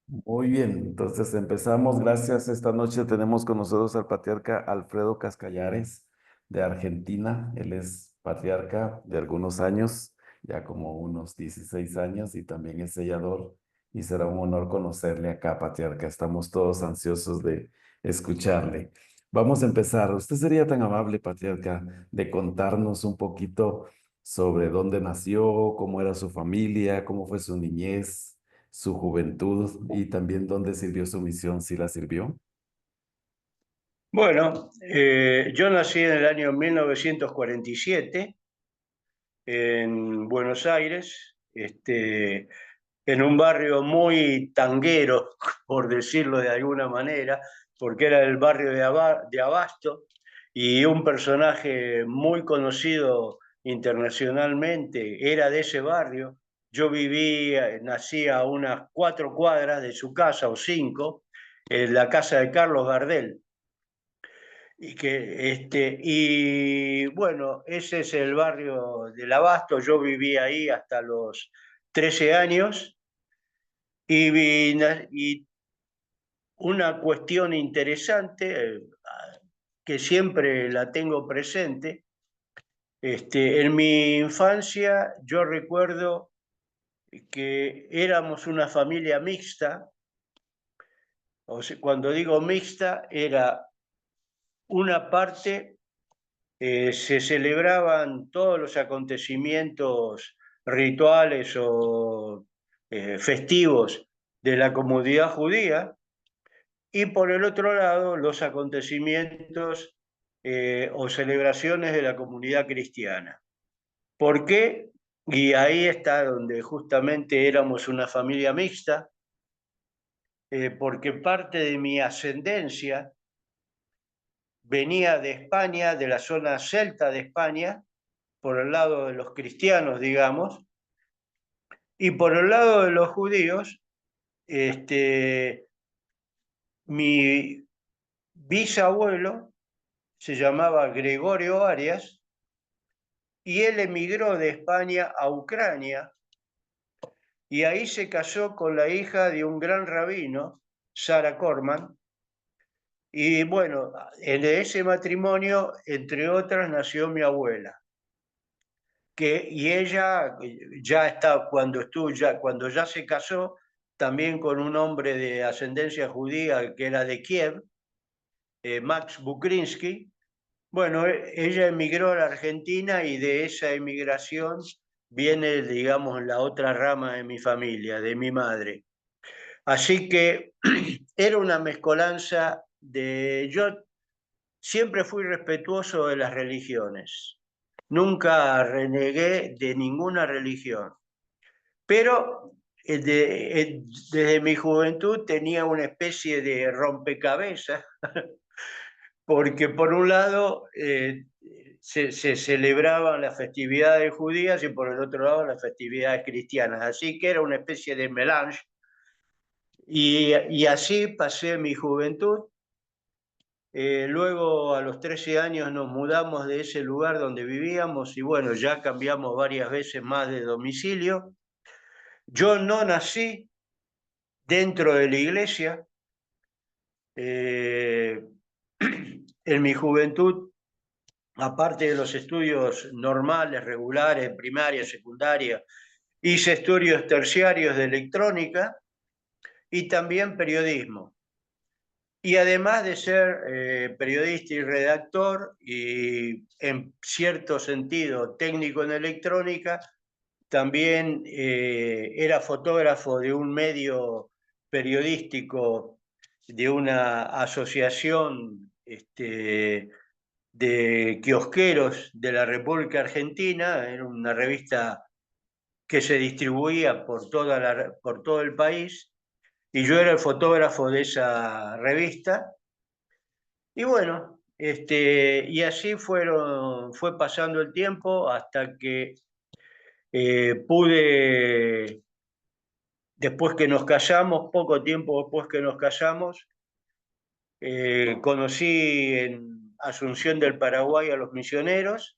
Muy bien, entonces empezamos. Gracias. Esta noche tenemos con nosotros al patriarca Alfredo Cascallares de Argentina. Él es patriarca de algunos años, ya como unos 16 años, y también es sellador. Y será un honor conocerle acá, patriarca. Estamos todos ansiosos de escucharle. Vamos a empezar. ¿Usted sería tan amable, patriarca, de contarnos un poquito sobre dónde nació, cómo era su familia, cómo fue su niñez? Su juventud y también dónde sirvió su misión, si la sirvió? Bueno, yo nací en el año 1947 en Buenos Aires, en un barrio muy tanguero, por decirlo de alguna manera, porque era el barrio de Abasto, y un personaje muy conocido internacionalmente era de ese barrio. Yo nací a unas 4 cuadras de su casa o 5, en la casa de Carlos Gardel. Y bueno, ese es el barrio del Abasto. Yo viví ahí hasta los 13 años y una cuestión interesante, que siempre la tengo presente. En mi infancia yo recuerdo que éramos una familia mixta. O sea, cuando digo mixta, era una parte, se celebraban todos los acontecimientos rituales o festivos de la comunidad judía, y por el otro lado los acontecimientos o celebraciones de la comunidad cristiana. ¿Por qué? Y ahí está donde justamente éramos una familia mixta, porque parte de mi ascendencia venía de España, de la zona celta de España, por el lado de los cristianos, digamos, y por el lado de los judíos, este, mi bisabuelo se llamaba Gregorio Arias y él emigró de España a Ucrania y ahí se casó con la hija de un gran rabino, Sara Korman, y bueno, en ese matrimonio, entre otras, nació mi abuela. Y ella ya está, cuando ya se casó, también con un hombre de ascendencia judía que era de Kiev, Max Bukrinsky. Bueno, ella emigró a la Argentina y de esa emigración viene, digamos, la otra rama de mi familia, de mi madre. Así que era una mezcolanza de... Yo siempre fui respetuoso de las religiones. Nunca renegué de ninguna religión, pero desde mi juventud tenía una especie de rompecabezas, porque por un lado se celebraban las festividades judías y por el otro lado las festividades cristianas, así que era una especie de melange, y así pasé mi juventud. Luego, a los 13 años, nos mudamos de ese lugar donde vivíamos y bueno, ya cambiamos varias veces más de domicilio. Yo no nací dentro de la iglesia. eh, en mi juventud, aparte de los estudios normales, regulares, primaria, secundaria, hice estudios terciarios de electrónica y también periodismo. Y además de ser periodista y redactor y en cierto sentido técnico en electrónica, también era fotógrafo de un medio periodístico, de una asociación de kiosqueros de la República Argentina. Era una revista que se distribuía por todo el país, y yo era el fotógrafo de esa revista. Y bueno, y así fue pasando el tiempo hasta que pude, después que nos casamos, poco tiempo después que nos casamos, conocí en Asunción del Paraguay a los misioneros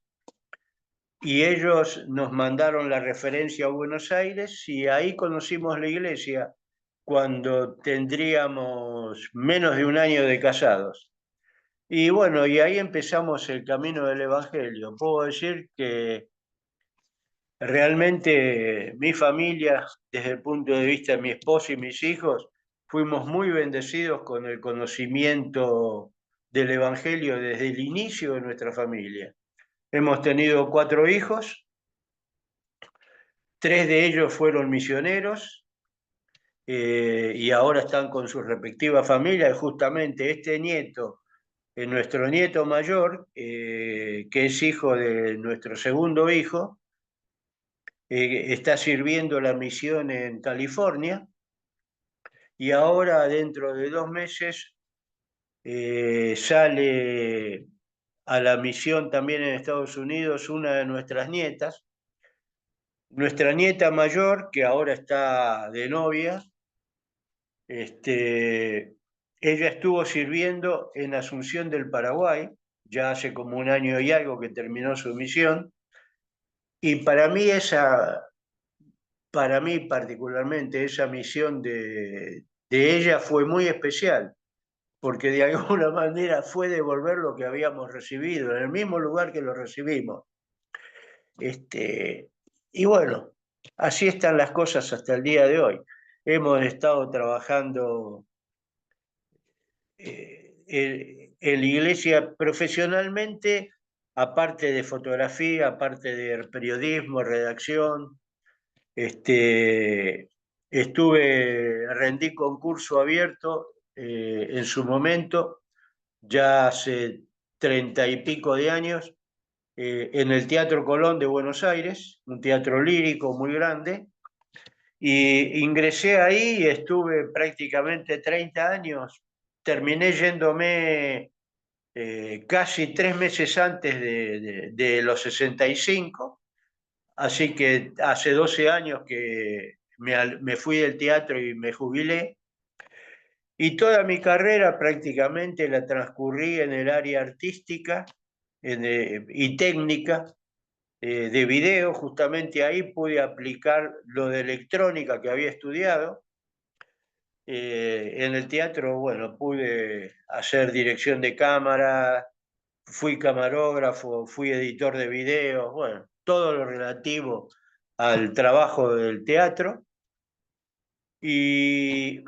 y ellos nos mandaron la referencia a Buenos Aires y ahí conocimos la iglesia. cuando tendríamos menos de un año de casados. Y bueno, y ahí empezamos el camino del Evangelio. Puedo decir que realmente mi familia, desde el punto de vista de mi esposa y mis hijos, fuimos muy bendecidos con el conocimiento del Evangelio desde el inicio de nuestra familia. Hemos tenido 4 hijos, 3 de ellos fueron misioneros y ahora están con sus respectivas familias. Y justamente este nieto, nuestro nieto mayor, que es hijo de nuestro segundo hijo, está sirviendo la misión en California y ahora dentro de 2 meses sale a la misión también en Estados Unidos una de nuestras nietas. Nuestra nieta mayor, que ahora está de novia, ella estuvo sirviendo en Asunción del Paraguay, ya hace como un año y algo que terminó su misión, y para mí particularmente, esa misión de ella fue muy especial, porque de alguna manera fue devolver lo que habíamos recibido, en el mismo lugar que lo recibimos. Y bueno, así están las cosas hasta el día de hoy. Hemos estado trabajando en la iglesia profesionalmente, aparte de fotografía, aparte de periodismo, redacción. Rendí concurso abierto en su momento, ya hace 30 y pico de años, en el Teatro Colón de Buenos Aires, un teatro lírico muy grande, y ingresé ahí y estuve prácticamente 30 años. Terminé yéndome casi 3 meses antes de los 65, así que hace 12 años que me fui del teatro y me jubilé. Y toda mi carrera prácticamente la transcurrí en el área artística y técnica de video. Justamente ahí pude aplicar lo de electrónica que había estudiado. En el teatro, bueno, pude hacer dirección de cámara, fui camarógrafo, fui editor de videos, bueno, todo lo relativo al trabajo del teatro. Y,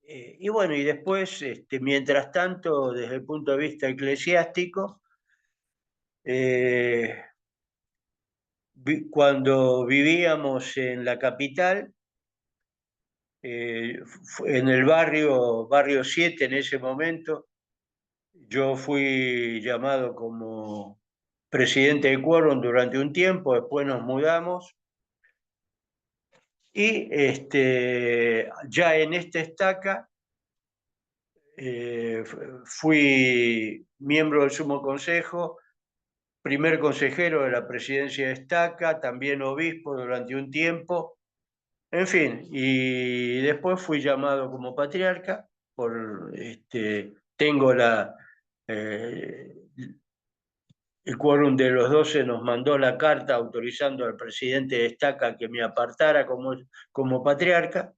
y bueno, y después, mientras tanto, desde el punto de vista eclesiástico, eh, cuando vivíamos en la capital, en el barrio 7 en ese momento, yo fui llamado como presidente de quórum durante un tiempo, después nos mudamos y ya en esta estaca fui miembro del Sumo Consejo, primer consejero de la presidencia de estaca, también obispo durante un tiempo, en fin, y después fui llamado como patriarca, tengo eh, el quórum de los 12 nos mandó la carta autorizando al presidente de estaca que me apartara como patriarca,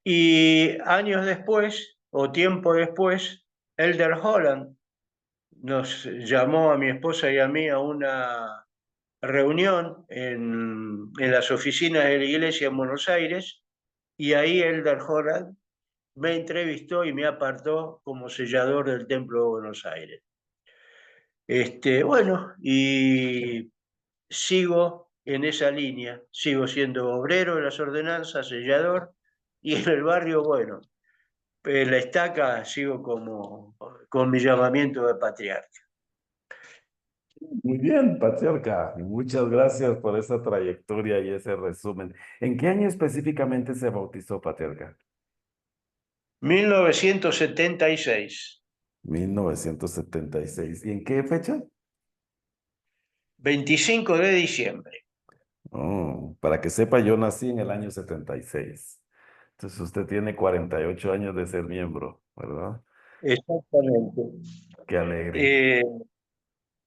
y años después, o tiempo después, Elder Holland nos llamó a mi esposa y a mí a una reunión en las oficinas de la iglesia en Buenos Aires, y ahí Elder Holland me entrevistó y me apartó como sellador del Templo de Buenos Aires. Bueno, y sigo en esa línea, sigo siendo obrero de las ordenanzas, sellador, y en el barrio, bueno, en la estaca sigo con mi llamamiento de patriarca. Muy bien, patriarca. Muchas gracias por esa trayectoria y ese resumen. ¿En qué año específicamente se bautizó, patriarca? 1976, 1976. ¿Y en qué fecha? 25 de diciembre. Oh, para que sepa, yo nací en el año 76. Entonces usted tiene 48 años de ser miembro, ¿verdad? Exactamente. Qué alegre. Eh,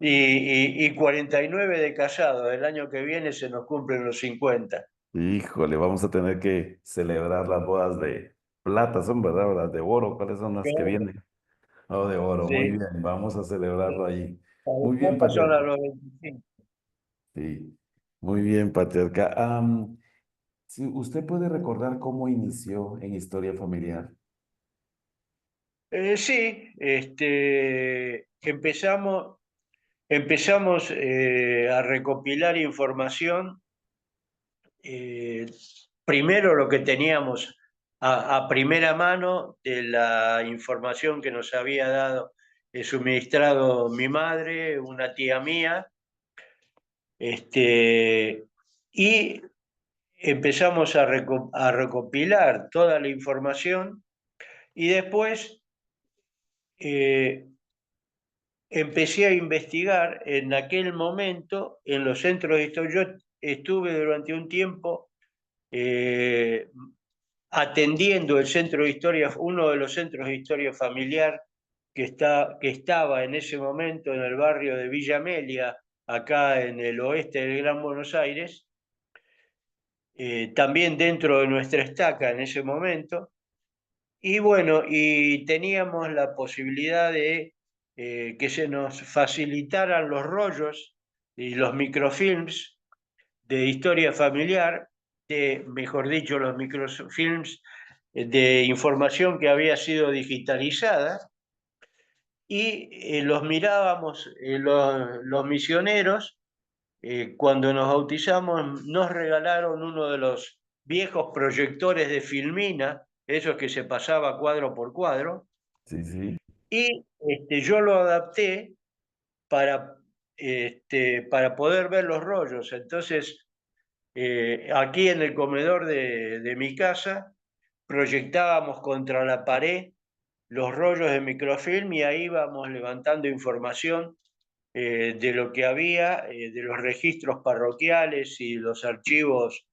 y 49 de casado. El año que viene se nos cumplen los 50. Híjole, vamos a tener que celebrar las bodas de plata, son verdad, o las de oro, ¿cuáles son las que Claro. vienen? Oh, de oro, muy Sí, bien, vamos a celebrarlo ahí. las Muy bien, esposas son a patriarca. los 25. Sí, muy bien, patriarca. Sí, ¿usted puede recordar cómo inició en historia familiar? Sí, empezamos a recopilar información. eh, Primero lo que teníamos a primera mano de la información que nos había dado, suministrado mi madre, una tía mía, y empezamos a recopilar toda la información y después eh, empecé a investigar en aquel momento en los centros de historia. Yo estuve durante un tiempo eh, atendiendo el centro de historia, uno de los centros de historia familiar que estaba en ese momento en el barrio de Villa Amelia, acá en el oeste del Gran Buenos Aires, también dentro de nuestra estaca en ese momento. Y bueno, y teníamos la posibilidad de que se nos facilitaran los rollos y los microfilms de historia familiar, mejor dicho, los microfilms de información que había sido digitalizada, y los mirábamos los misioneros. Cuando nos bautizamos nos regalaron uno de los viejos proyectores de filmina, esos que se pasaba cuadro por cuadro, Sí, sí, y yo lo adapté para, para poder ver los rollos. Entonces, aquí en el comedor de mi casa, proyectábamos contra la pared los rollos de microfilm y ahí íbamos levantando información de lo que había, de los registros parroquiales y los archivos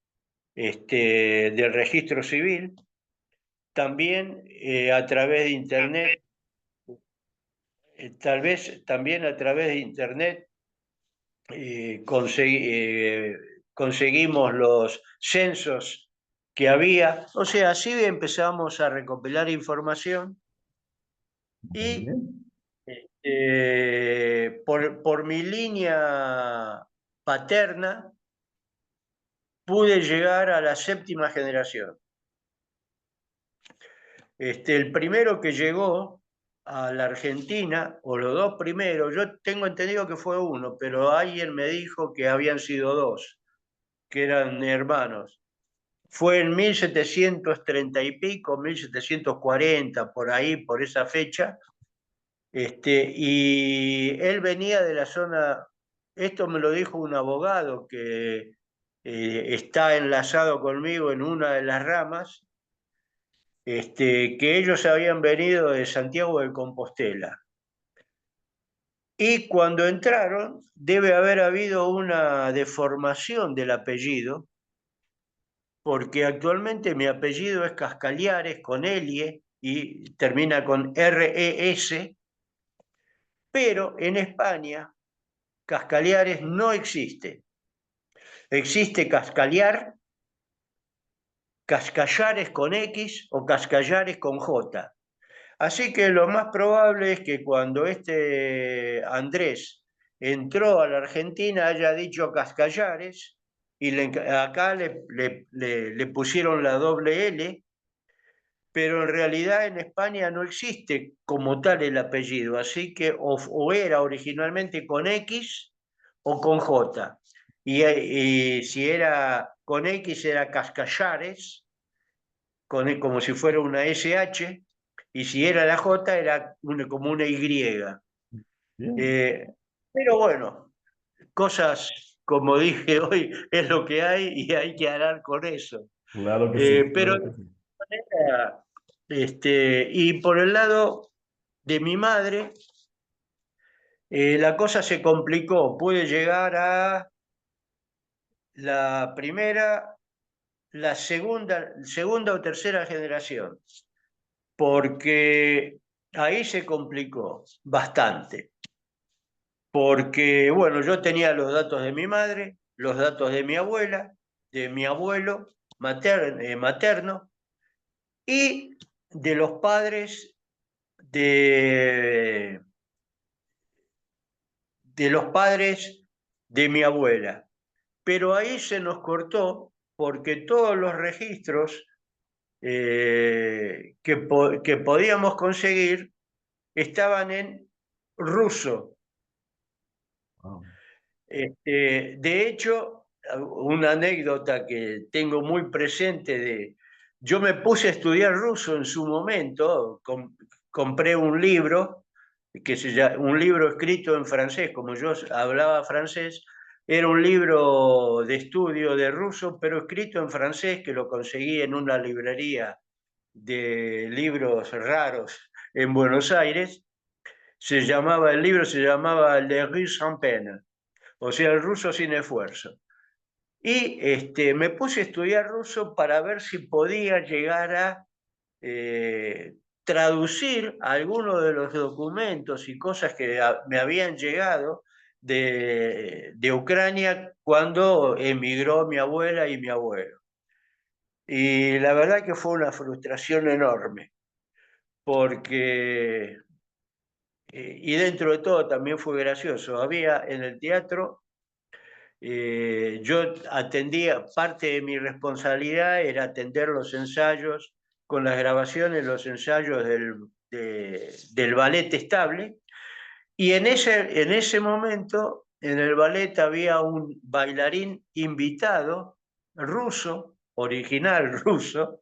del registro civil. También a través de Internet, tal vez también a través de Internet eh, consegui- eh, conseguimos los censos que había. O sea, así empezamos a recopilar información muy y bien. por mi línea paterna pude llegar a la séptima generación. El primero que llegó a la Argentina, o los dos primeros, yo tengo entendido que fue uno, pero alguien me dijo que habían sido dos, que eran hermanos. Fue en 1730 y pico, 1740, por ahí, por esa fecha. Y él venía de la zona, esto me lo dijo un abogado que está enlazado conmigo en una de las ramas, que ellos habían venido de Santiago de Compostela. Y cuando entraron, debe haber habido una deformación del apellido, porque actualmente mi apellido es Cascaliares con Elie y termina con RES, pero en España Cascaliares no existe. Existe Cascaliar, Cascallares con X o Cascallares con J. Así que lo más probable es que cuando este Andrés entró a la Argentina haya dicho Cascallares y acá le pusieron la doble L, pero en realidad en España no existe como tal el apellido, así que o era originalmente con X o con J. Y si era con X era Cascallares, como si fuera una SH, y si era la J era como una Y. Bien, Eh, pero bueno, cosas, como dije hoy, es lo que hay y hay que hablar con eso. claro que sí, Pero claro que sí. y por el lado de mi madre, la cosa se complicó. Pude llegar a la primera, la segunda o tercera generación, porque ahí se complicó bastante. Porque, bueno, yo tenía los datos de mi madre, los datos de mi abuela, de mi abuelo materno y de los padres de, de los padres de mi abuela. Pero ahí se nos cortó porque todos los registros que podíamos conseguir estaban en ruso. Wow. De hecho, una anécdota que tengo muy presente yo me puse a estudiar ruso en su momento, compré un libro, un libro escrito en francés, como yo hablaba francés, era un libro de estudio de ruso, pero escrito en francés que lo conseguí en una librería de libros raros en Buenos Aires. El libro se llamaba Le Russe sans peine, o sea, el ruso sin esfuerzo. Y me puse a estudiar ruso para ver si podía llegar a traducir algunos de los documentos y cosas que me habían llegado de Ucrania cuando emigró mi abuela y mi abuelo. Y la verdad que fue una frustración enorme, porque, y dentro de todo también fue gracioso, había en el teatro. Yo atendía, parte de mi responsabilidad era atender los ensayos con las grabaciones, los ensayos del ballet estable. Y en ese momento, en el ballet había un bailarín invitado, ruso, original ruso.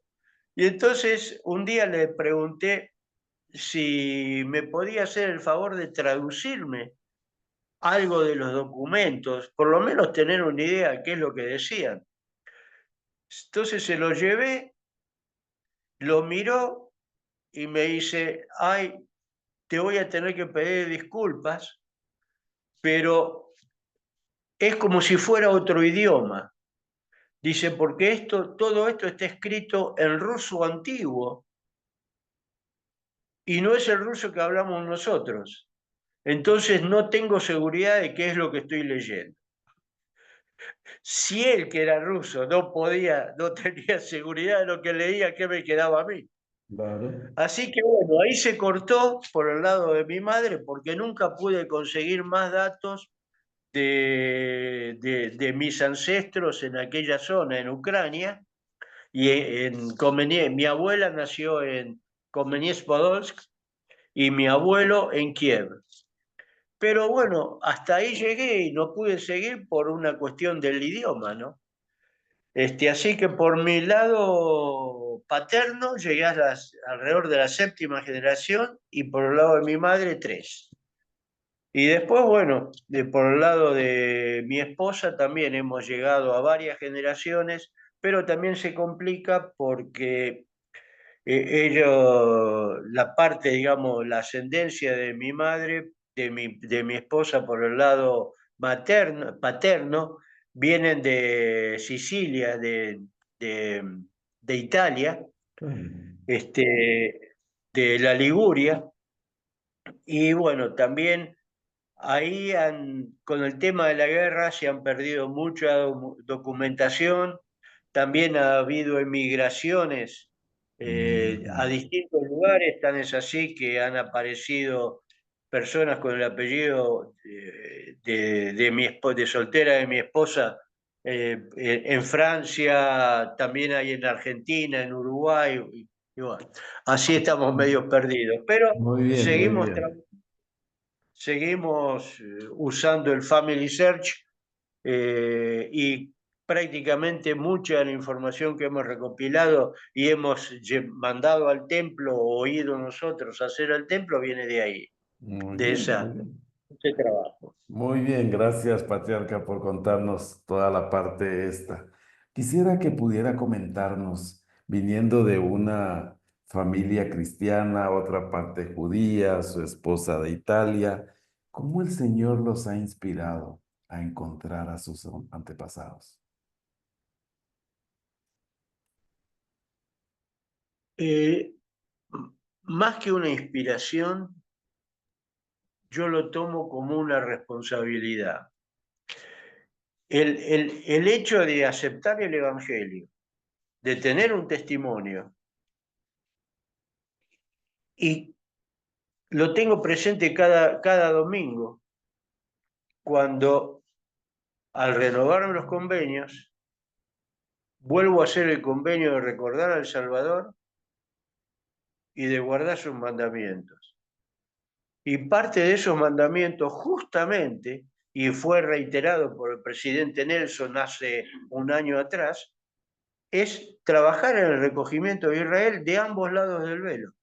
Y entonces un día le pregunté si me podía hacer el favor de traducirme algo de los documentos, por lo menos tener una idea de qué es lo que decían. Entonces se lo llevé, lo miró y me dice, ay, te voy a tener que pedir disculpas, pero es como si fuera otro idioma. Dice, porque todo esto está escrito en ruso antiguo y no es el ruso que hablamos nosotros. Entonces no tengo seguridad de qué es lo que estoy leyendo. Si él, que era ruso, no tenía seguridad de lo que leía, ¿qué me quedaba a mí? Claro. Así que bueno, ahí se cortó por el lado de mi madre porque nunca pude conseguir más datos de mis ancestros en aquella zona, en Ucrania. Y mi abuela nació en Komeniec-Podolsk y mi abuelo en Kiev. Pero bueno, hasta ahí llegué y no pude seguir por una cuestión del idioma, ¿no? Así que por mi lado paterno llegué alrededor de la séptima generación y por el lado de mi madre tres. Y después, bueno, por el lado de mi esposa también hemos llegado a varias generaciones, pero también se complica porque la parte, digamos, la ascendencia de mi madre, de mi esposa por el lado paterno, vienen de Sicilia, de, de Italia, Claro. de la Liguria, y bueno, también ahí con el tema de la guerra se han perdido mucha documentación, también ha habido emigraciones a Mm. distintos lugares, tan es así que han aparecido personas con el apellido de soltera de mi esposa en Francia, también hay en Argentina, en Uruguay, y bueno, así estamos medio perdidos, pero Muy bien, muy seguimos bien. trabajando. Seguimos usando el Family Search y prácticamente mucha de la información que hemos recopilado y hemos mandado al templo o ido nosotros a hacer al templo viene de ahí, Muy de bien, muy bien. ese trabajo. Muy bien, gracias, Patriarca, por contarnos toda la parte esta. Quisiera que pudiera comentarnos, viniendo de una familia cristiana, otra parte judía, su esposa de Italia, cómo el Señor los ha inspirado a encontrar a sus antepasados. Eh, Más que una inspiración, yo lo tomo como una responsabilidad. el hecho de aceptar el Evangelio, de tener un testimonio, y lo tengo presente cada domingo, cuando al renovar los convenios, vuelvo a hacer el convenio de recordar al Salvador y de guardar sus mandamientos. Y parte de esos mandamientos justamente, y fue reiterado por el presidente Nelson hace un año atrás, es trabajar en el recogimiento de Israel de ambos lados del velo.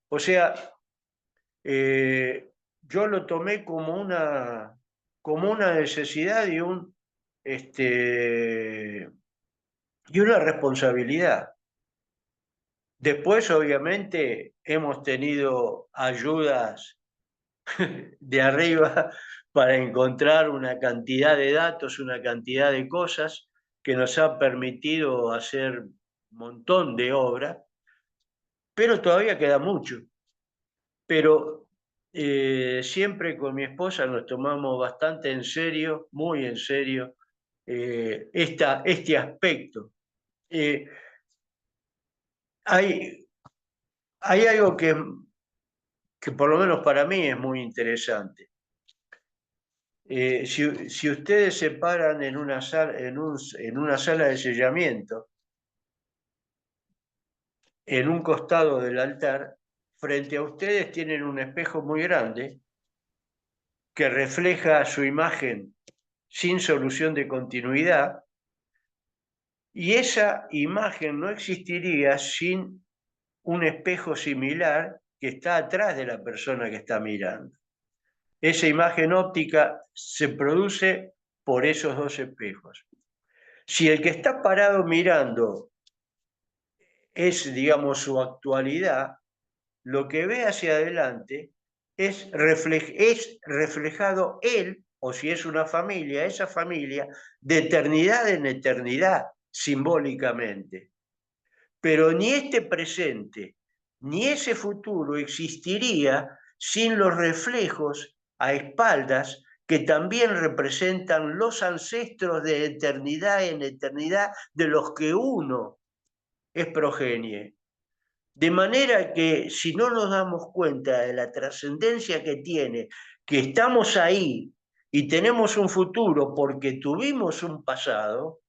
O sea, yo lo tomé como una necesidad y una responsabilidad. Después, obviamente, hemos tenido ayudas de arriba para encontrar una cantidad de datos, una cantidad de cosas que nos ha permitido hacer un montón de obra, pero todavía queda mucho. Pero siempre con mi esposa nos tomamos bastante en serio, muy en serio, este aspecto. Eh, hay, hay algo que por lo menos para mí es muy interesante. Si ustedes se paran en una sala, en una sala de sellamiento, en un costado del altar, frente a ustedes tienen un espejo muy grande que refleja su imagen sin solución de continuidad, y esa imagen no existiría sin un espejo similar que está atrás de la persona que está mirando. Esa imagen óptica se produce por esos dos espejos. Si el que está parado mirando es, digamos, su actualidad, lo que ve hacia adelante es reflejado él, o si es una familia, esa familia, de eternidad en eternidad, simbólicamente. Pero ni este presente, ni ese futuro existiría sin los reflejos a espaldas que también representan los ancestros de eternidad en eternidad de los que uno es progenie. De manera que si no nos damos cuenta de la trascendencia que tiene, que estamos ahí y tenemos un futuro porque tuvimos un pasado,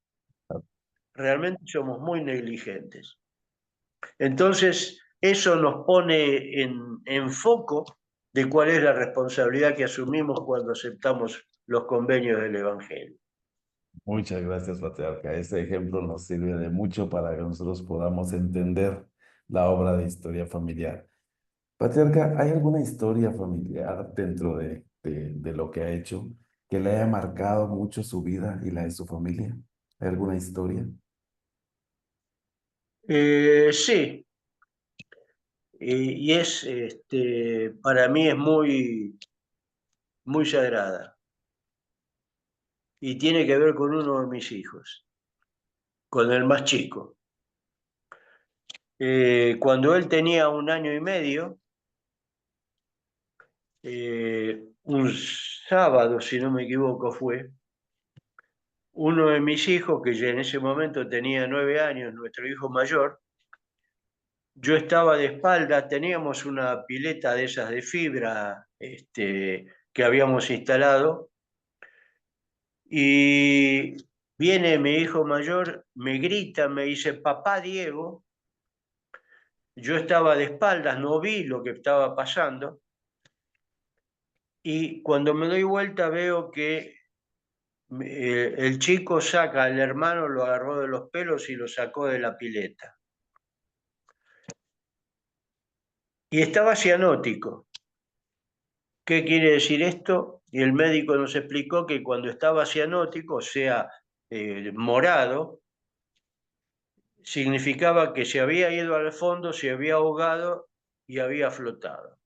realmente somos muy negligentes. Entonces, eso nos pone en foco de cuál es la responsabilidad que asumimos cuando aceptamos los convenios del Evangelio. Muchas gracias, patriarca. Ese ejemplo nos sirve de mucho para que nosotros podamos entender la obra de historia familiar. Patriarca, ¿hay alguna historia familiar dentro de lo que ha hecho que le haya marcado mucho su vida y la de su familia? ¿Hay alguna historia? Sí, y para mí es muy sagrada y tiene que ver con uno de mis hijos, con el más chico. Cuando él tenía un año y medio, un sábado, si no me equivoco, fue, uno de mis hijos, que ya en ese momento tenía 9 años, nuestro hijo mayor, yo estaba de espalda, teníamos una pileta de esas de fibra que habíamos instalado, y viene mi hijo mayor, me grita, me dice, papá Diego, yo estaba de espaldas, no vi lo que estaba pasando, y cuando me doy vuelta veo que el chico saca al hermano, lo agarró de los pelos y lo sacó de la pileta. Y estaba cianótico. ¿Qué quiere decir esto? Y el médico nos explicó que cuando estaba cianótico, o sea, morado, significaba que se había ido al fondo, se había ahogado y había flotado.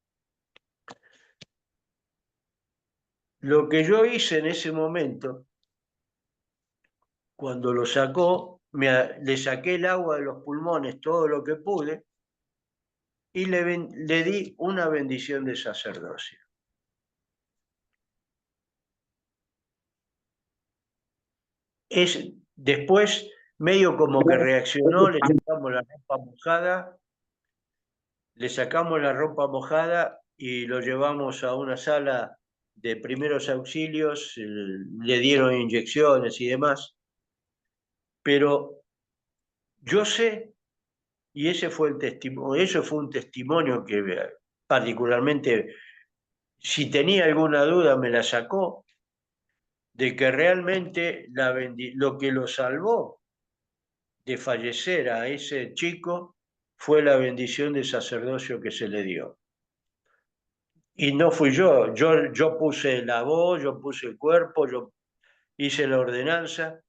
Lo que yo hice en ese momento, cuando lo sacó, le saqué el agua de los pulmones todo lo que pude y le di una bendición de sacerdocio. después medio como que reaccionó, le sacamos la ropa mojada y lo llevamos a una sala de primeros auxilios, le dieron inyecciones y demás, pero yo sé, y ese fue el testimonio, eso fue un testimonio que particularmente, si tenía alguna duda, me la sacó, de que realmente lo que lo salvó de fallecer a ese chico fue la bendición de sacerdocio que se le dio. Y no fui yo puse la voz, yo puse el cuerpo, yo hice la ordenanza,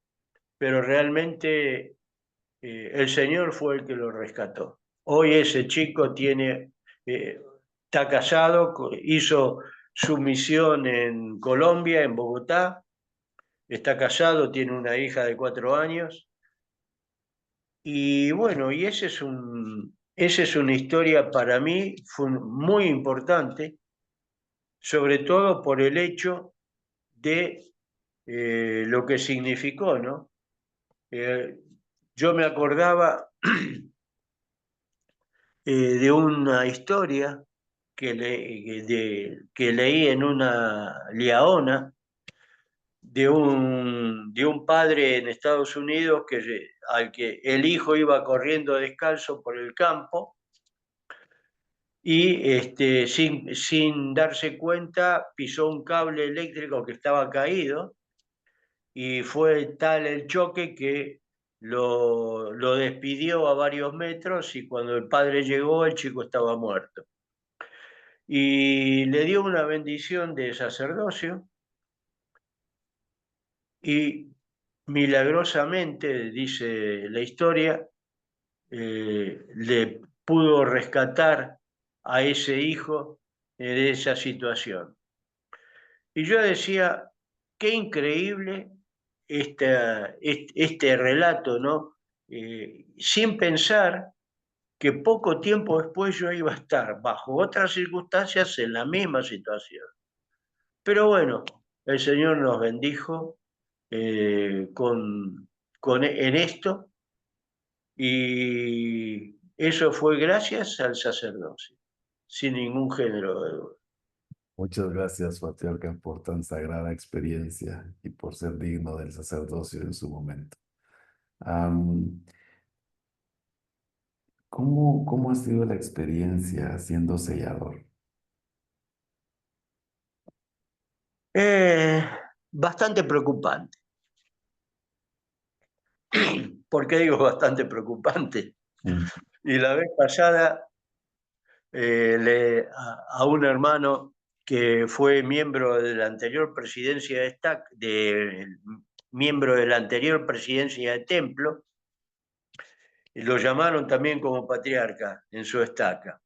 pero realmente el Señor fue el que lo rescató. Hoy ese chico está casado, hizo su misión en Colombia, en Bogotá, está casado, tiene una hija de 4 años. Y bueno, y esa es una historia para mí fue muy importante, sobre todo por el hecho de lo que significó, ¿no? Eh, yo me acordaba de una historia que leí en una liaona de un padre en Estados Unidos al que el hijo iba corriendo descalzo por el campo y sin darse cuenta pisó un cable eléctrico que estaba caído y fue tal el choque que lo despidió a varios metros y cuando el padre llegó el chico estaba muerto. Y le dio una bendición de sacerdocio y milagrosamente, dice la historia, le pudo rescatar a ese hijo de esa situación. Y yo decía, qué increíble este relato, ¿no? Sin pensar que poco tiempo después yo iba a estar bajo otras circunstancias en la misma situación. Pero bueno, el Señor nos bendijo en esto y eso fue gracias al sacerdocio, sin ningún género de duda. Muchas gracias, Patriarca, por tan sagrada experiencia y por ser digno del sacerdocio en su momento. Am, ¿cómo ha sido la experiencia siendo sellador? Eh, Bastante preocupante. ¿Por qué digo bastante preocupante? Mm. Y la vez pasada, a un hermano que fue miembro de la anterior presidencia miembro de la anterior presidencia de Templo, y lo llamaron también como patriarca en su estaca.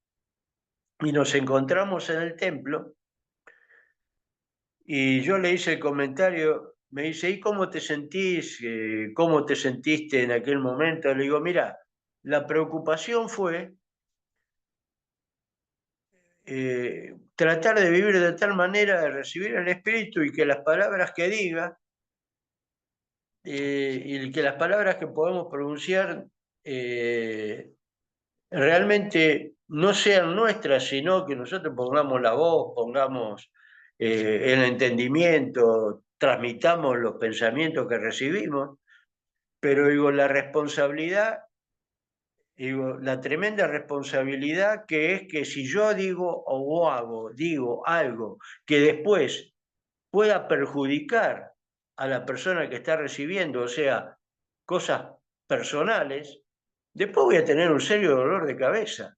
Y nos encontramos en el templo y yo le hice el comentario, me dice, ¿y cómo te sentís? ¿Cómo te sentiste en aquel momento? Le digo, mira, la preocupación fue tratar de vivir de tal manera, de recibir el Espíritu y que las palabras que diga y que las palabras que podemos pronunciar realmente no sean nuestras, sino que nosotros pongamos la voz, pongamos el entendimiento, transmitamos los pensamientos que recibimos, pero digo, la responsabilidad, digo, la tremenda responsabilidad que es que si yo digo algo que después pueda perjudicar a la persona que está recibiendo, o sea, cosas personales, después voy a tener un serio dolor de cabeza,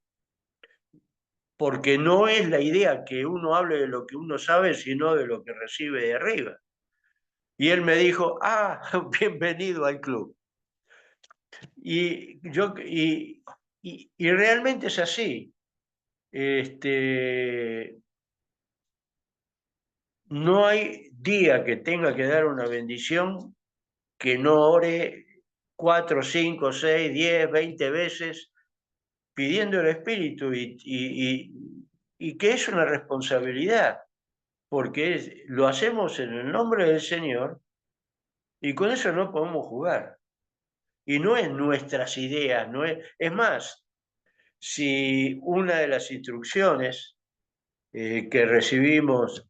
porque no es la idea que uno hable de lo que uno sabe, sino de lo que recibe de arriba. Y él me dijo, bienvenido al club. Y realmente es así. Este, no hay día que tenga que dar una bendición que no ore 4, 5, 6, 10, 20 veces pidiendo el Espíritu y que es una responsabilidad, porque lo hacemos en el nombre del Señor Y con eso no podemos jugar. Y no es nuestras ideas, no es... Es más, si una de las instrucciones que recibimos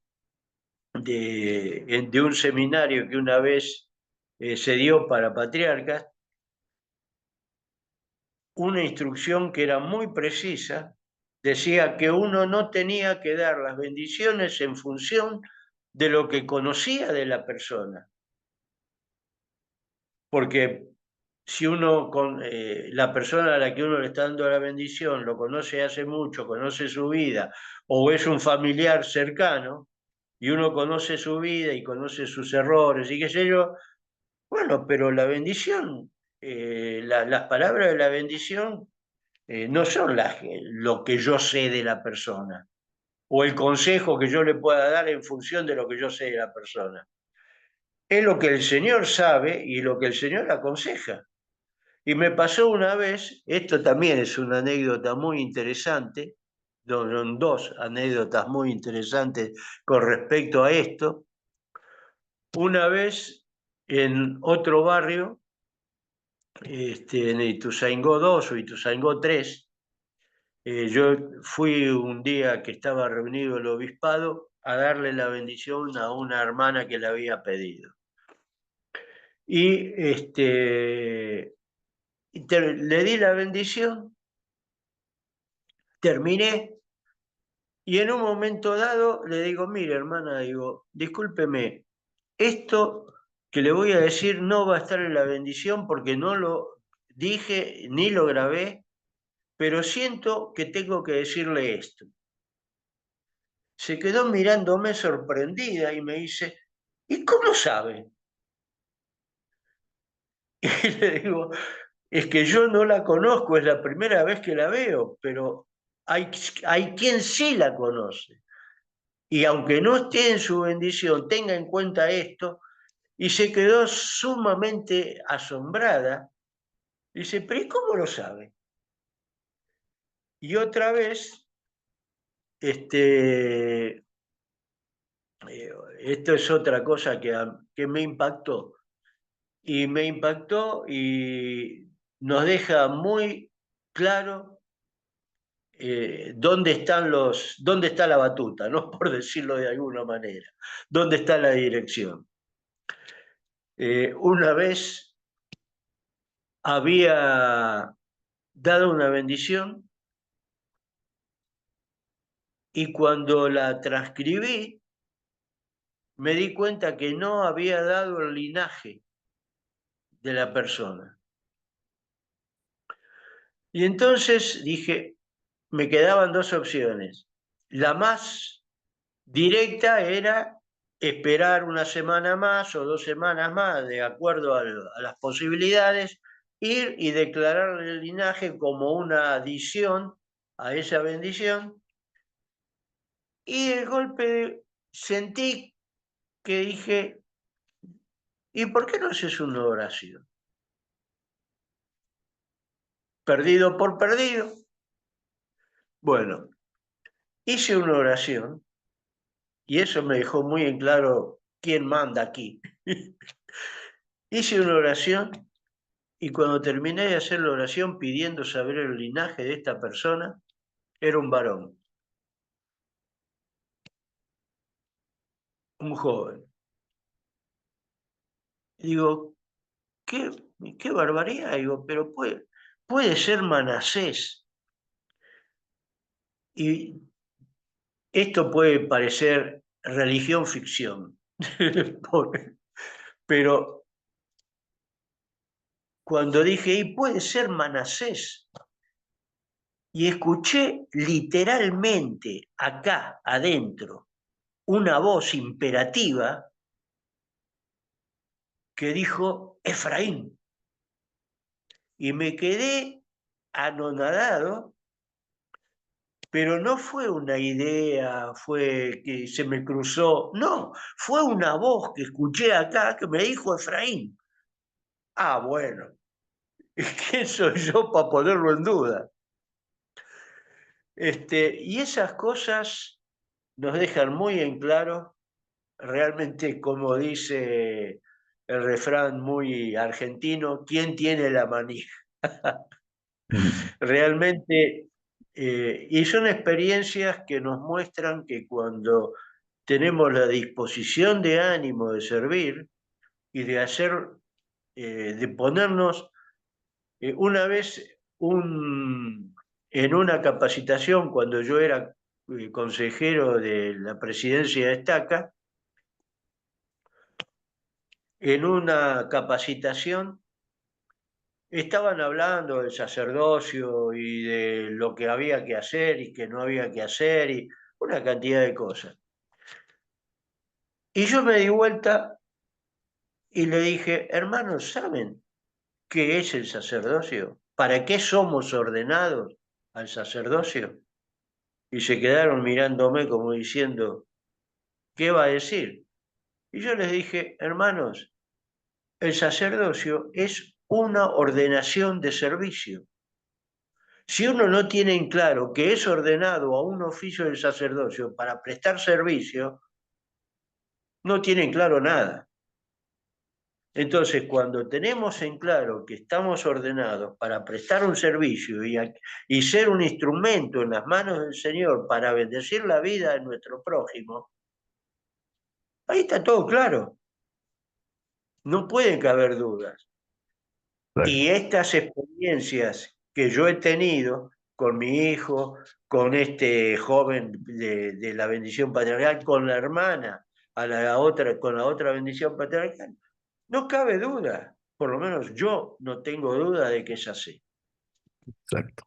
de un seminario que una vez se dio para patriarcas, una instrucción que era muy precisa, decía que uno no tenía que dar las bendiciones en función de lo que conocía de la persona, porque si uno con la persona a la que uno le está dando la bendición lo conoce hace mucho, conoce su vida, o es un familiar cercano, y uno conoce su vida y conoce sus errores y qué sé yo, bueno, pero la bendición, las palabras de la bendición no son lo que yo sé de la persona o el consejo que yo le pueda dar en función de lo que yo sé de la persona. Es lo que el Señor sabe y lo que el Señor aconseja. Y me pasó una vez, esto también es una anécdota muy interesante, son dos anécdotas muy interesantes con respecto a esto. Una vez en otro barrio, en Ituzaingó 2 o Ituzaingó 3, yo fui un día que estaba reunido el obispado a darle la bendición a una hermana que le había pedido. Y le di la bendición, terminé y en un momento dado le digo, mire hermana, digo, discúlpeme, esto que le voy a decir no va a estar en la bendición porque no lo dije ni lo grabé, pero siento que tengo que decirle esto. Se quedó mirándome sorprendida y me dice, ¿y cómo sabe? Y le digo, es que yo no la conozco, es la primera vez que la veo, pero hay quien sí la conoce. Y aunque no esté en su bendición, tenga en cuenta esto, y se quedó sumamente asombrada. Dice, pero ¿y cómo lo sabe? Y otra vez, este, esto es otra cosa que me impactó. Y me impactó y nos deja muy claro dónde está la batuta, ¿no? Por decirlo de alguna manera, dónde está la dirección. Una vez había dado una bendición y cuando la transcribí me di cuenta que no había dado el linaje de la persona. Y entonces dije, me quedaban dos opciones. La más directa era esperar una semana más o 2 semanas más, de acuerdo a las posibilidades, ir y declarar el linaje como una adición a esa bendición. Y de golpe sentí que dije, ¿y por qué no haces una oración? Perdido por perdido. Bueno, hice una oración y eso me dejó muy en claro quién manda aquí. Hice una oración y cuando terminé de hacer la oración pidiendo saber el linaje de esta persona, era un varón, un joven. Y digo, qué, qué barbaridad, digo, pero puede ser Manasés. Y esto puede parecer religión ficción, pero cuando dije, y puede ser Manasés, y escuché literalmente acá adentro una voz imperativa que dijo Efraín. Y me quedé anonadado, pero no fue una idea, fue que se me cruzó, no, fue una voz que escuché acá que me dijo Efraín. Ah, bueno, ¿quién soy yo para ponerlo en duda? Y esas cosas nos dejan muy en claro realmente, como dice el refrán muy argentino, ¿quién tiene la manija? Mm. Realmente, y son experiencias que nos muestran que cuando tenemos la disposición de ánimo de servir y de hacer, de ponernos, una vez en una capacitación, cuando yo era consejero de la presidencia de Estaca, en una capacitación estaban hablando del sacerdocio y de lo que había que hacer y que no había que hacer y una cantidad de cosas. Y yo me di vuelta y le dije, hermanos, ¿saben qué es el sacerdocio? ¿Para qué somos ordenados al sacerdocio? Y se quedaron mirándome como diciendo, ¿qué va a decir? Y yo les dije, hermanos, el sacerdocio es una ordenación de servicio. Si uno no tiene en claro que es ordenado a un oficio del sacerdocio para prestar servicio, no tiene en claro nada. Entonces, cuando tenemos en claro que estamos ordenados para prestar un servicio y ser un instrumento en las manos del Señor para bendecir la vida de nuestro prójimo, ahí está todo claro. No pueden caber dudas. Y Exacto. estas experiencias que yo he tenido con mi hijo, con este joven de la bendición patriarcal, con la hermana, con la otra bendición patriarcal, no cabe duda, por lo menos yo no tengo duda de que es así. Exacto.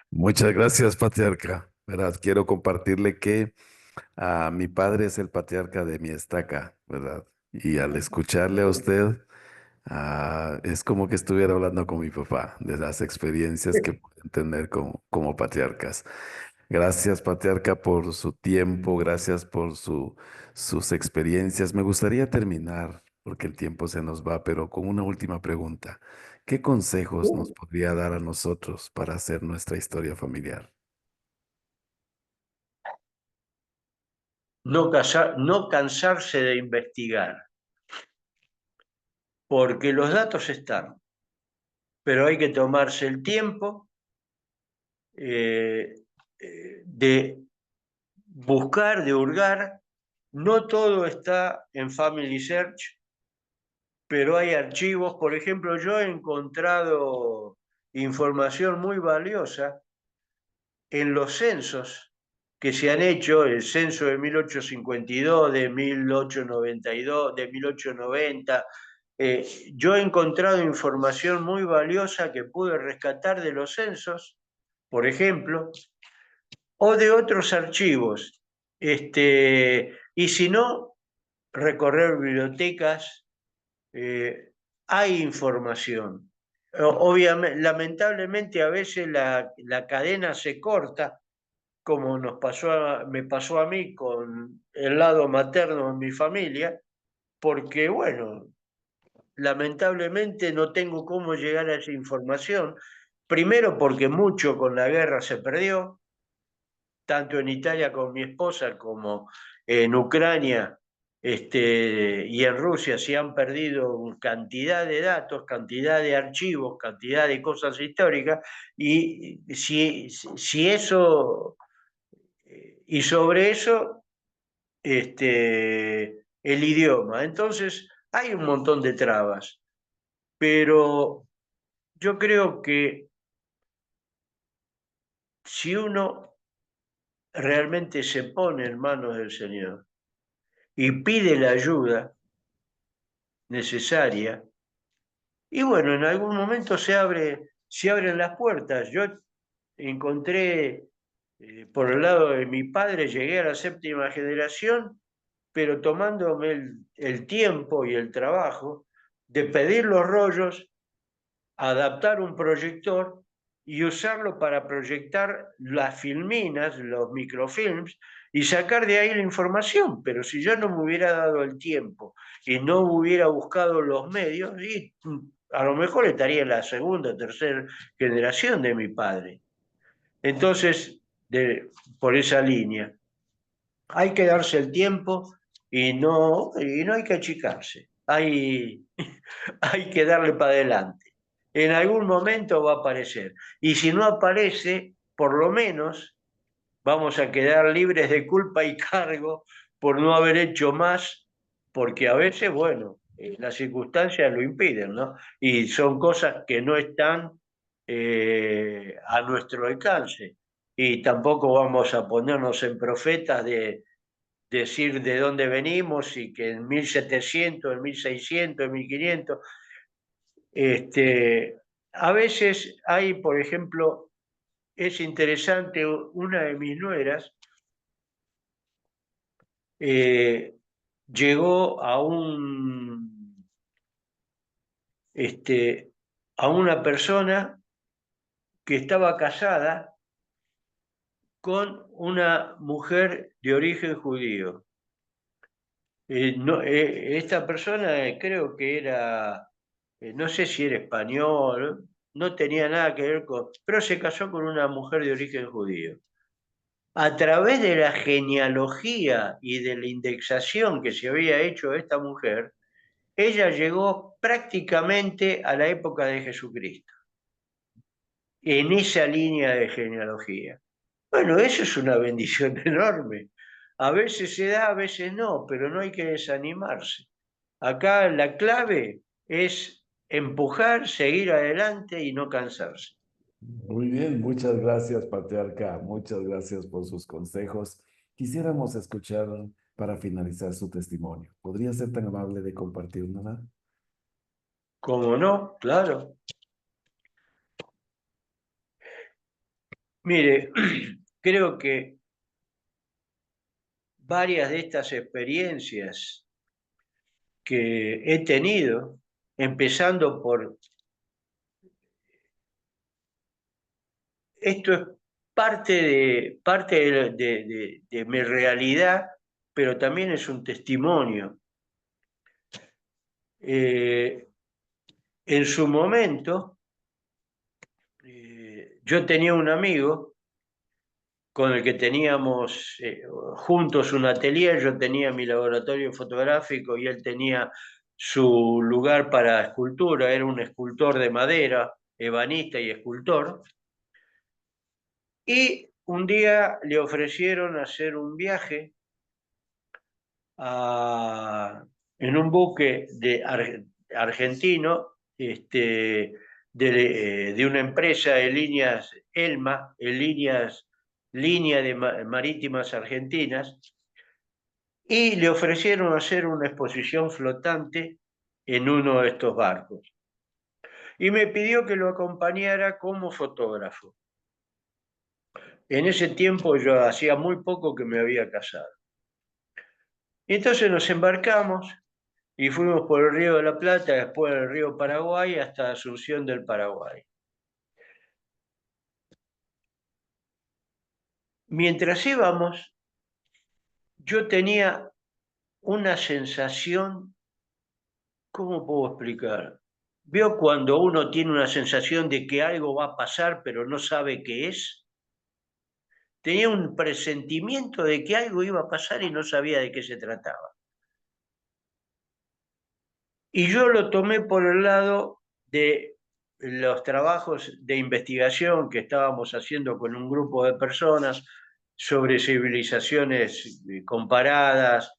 Muchas gracias, patriarca. ¿Verdad? Quiero compartirle que mi padre es el patriarca de mi estaca, ¿verdad? Y al escucharle a usted, es como que estuviera hablando con mi papá de las experiencias que pueden tener como patriarcas. Gracias, patriarca, por su tiempo, gracias por sus experiencias. Me gustaría terminar, porque el tiempo se nos va, pero con una última pregunta. ¿Qué consejos nos podría dar a nosotros para hacer nuestra historia familiar? No cansarse de investigar, porque los datos están, pero hay que tomarse el tiempo eh, de buscar, de hurgar. No todo está en Family Search, pero hay archivos. Por ejemplo, yo he encontrado información muy valiosa en los censos que se han hecho, el censo de 1852, de 1892, de 1890. Yo he encontrado información muy valiosa que pude rescatar de los censos, por ejemplo, o de otros archivos. Y si no, recorrer bibliotecas, hay información. Obviamente, lamentablemente a veces la cadena se corta, como me pasó a mí con el lado materno de mi familia, porque bueno, lamentablemente no tengo cómo llegar a esa información. Primero porque mucho con la guerra se perdió, tanto en Italia con mi esposa como en Ucrania, y en Rusia se han perdido cantidad de datos, cantidad de archivos, cantidad de cosas históricas, y si eso, y sobre eso, el idioma. Entonces, hay un montón de trabas, pero yo creo que si uno realmente se pone en manos del Señor y pide la ayuda necesaria, y bueno, en algún momento se abren las puertas. Yo encontré, por el lado de mi padre, llegué a la séptima generación, pero tomándome el tiempo y el trabajo de pedir los rollos, adaptar un proyector y usarlo para proyectar las filminas, los microfilms, y sacar de ahí la información. Pero si yo no me hubiera dado el tiempo y no hubiera buscado los medios, y a lo mejor estaría en la segunda o tercera generación de mi padre. Entonces, por esa línea, hay que darse el tiempo y no hay que achicarse. hay, hay que darle para adelante. En algún momento va a aparecer. Y si no aparece, por lo menos vamos a quedar libres de culpa y cargo por no haber hecho más, porque a veces, bueno, las circunstancias lo impiden, ¿no? Y son cosas que no están a nuestro alcance. Y tampoco vamos a ponernos en profetas de decir de dónde venimos y que en 1700, en 1600, en 1500. A veces hay, por ejemplo, es interesante, una de mis nueras eh, llegó a una persona que estaba casada con una mujer de origen judío. Esta persona creo que era, no sé si era español, no tenía nada que ver con, pero se casó con una mujer de origen judío. A través de la genealogía y de la indexación que se había hecho a esta mujer, ella llegó prácticamente a la época de Jesucristo, en esa línea de genealogía. Bueno, eso es una bendición enorme. A veces se da, a veces no, pero no hay que desanimarse. Acá la clave es empujar, seguir adelante y no cansarse. Muy bien, muchas gracias, patriarca. Muchas gracias por sus consejos. Quisiéramos escuchar para finalizar su testimonio. ¿Podría ser tan amable de compartirnosla? ¿Cómo no? Claro. Mire, creo que varias de estas experiencias que he tenido, empezando por, esto es parte de mi realidad, pero también es un testimonio. Eh, en su momento, yo tenía un amigo con el que teníamos juntos un atelier, yo tenía mi laboratorio fotográfico y él tenía su lugar para escultura, era un escultor de madera, ebanista y escultor, y un día le ofrecieron hacer un viaje a, en un buque argentino de una empresa de líneas ELMA, en línea de marítimas argentinas, y le ofrecieron hacer una exposición flotante en uno de estos barcos. Y me pidió que lo acompañara como fotógrafo. En ese tiempo yo hacía muy poco que me había casado. Y entonces nos embarcamos y fuimos por el Río de la Plata, después el Río Paraguay, hasta Asunción del Paraguay. Mientras íbamos, yo tenía una sensación, ¿cómo puedo explicar? ¿Vio cuando uno tiene una sensación de que algo va a pasar pero no sabe qué es? Tenía un presentimiento de que algo iba a pasar y no sabía de qué se trataba. Y yo lo tomé por el lado de los trabajos de investigación que estábamos haciendo con un grupo de personas sobre civilizaciones comparadas,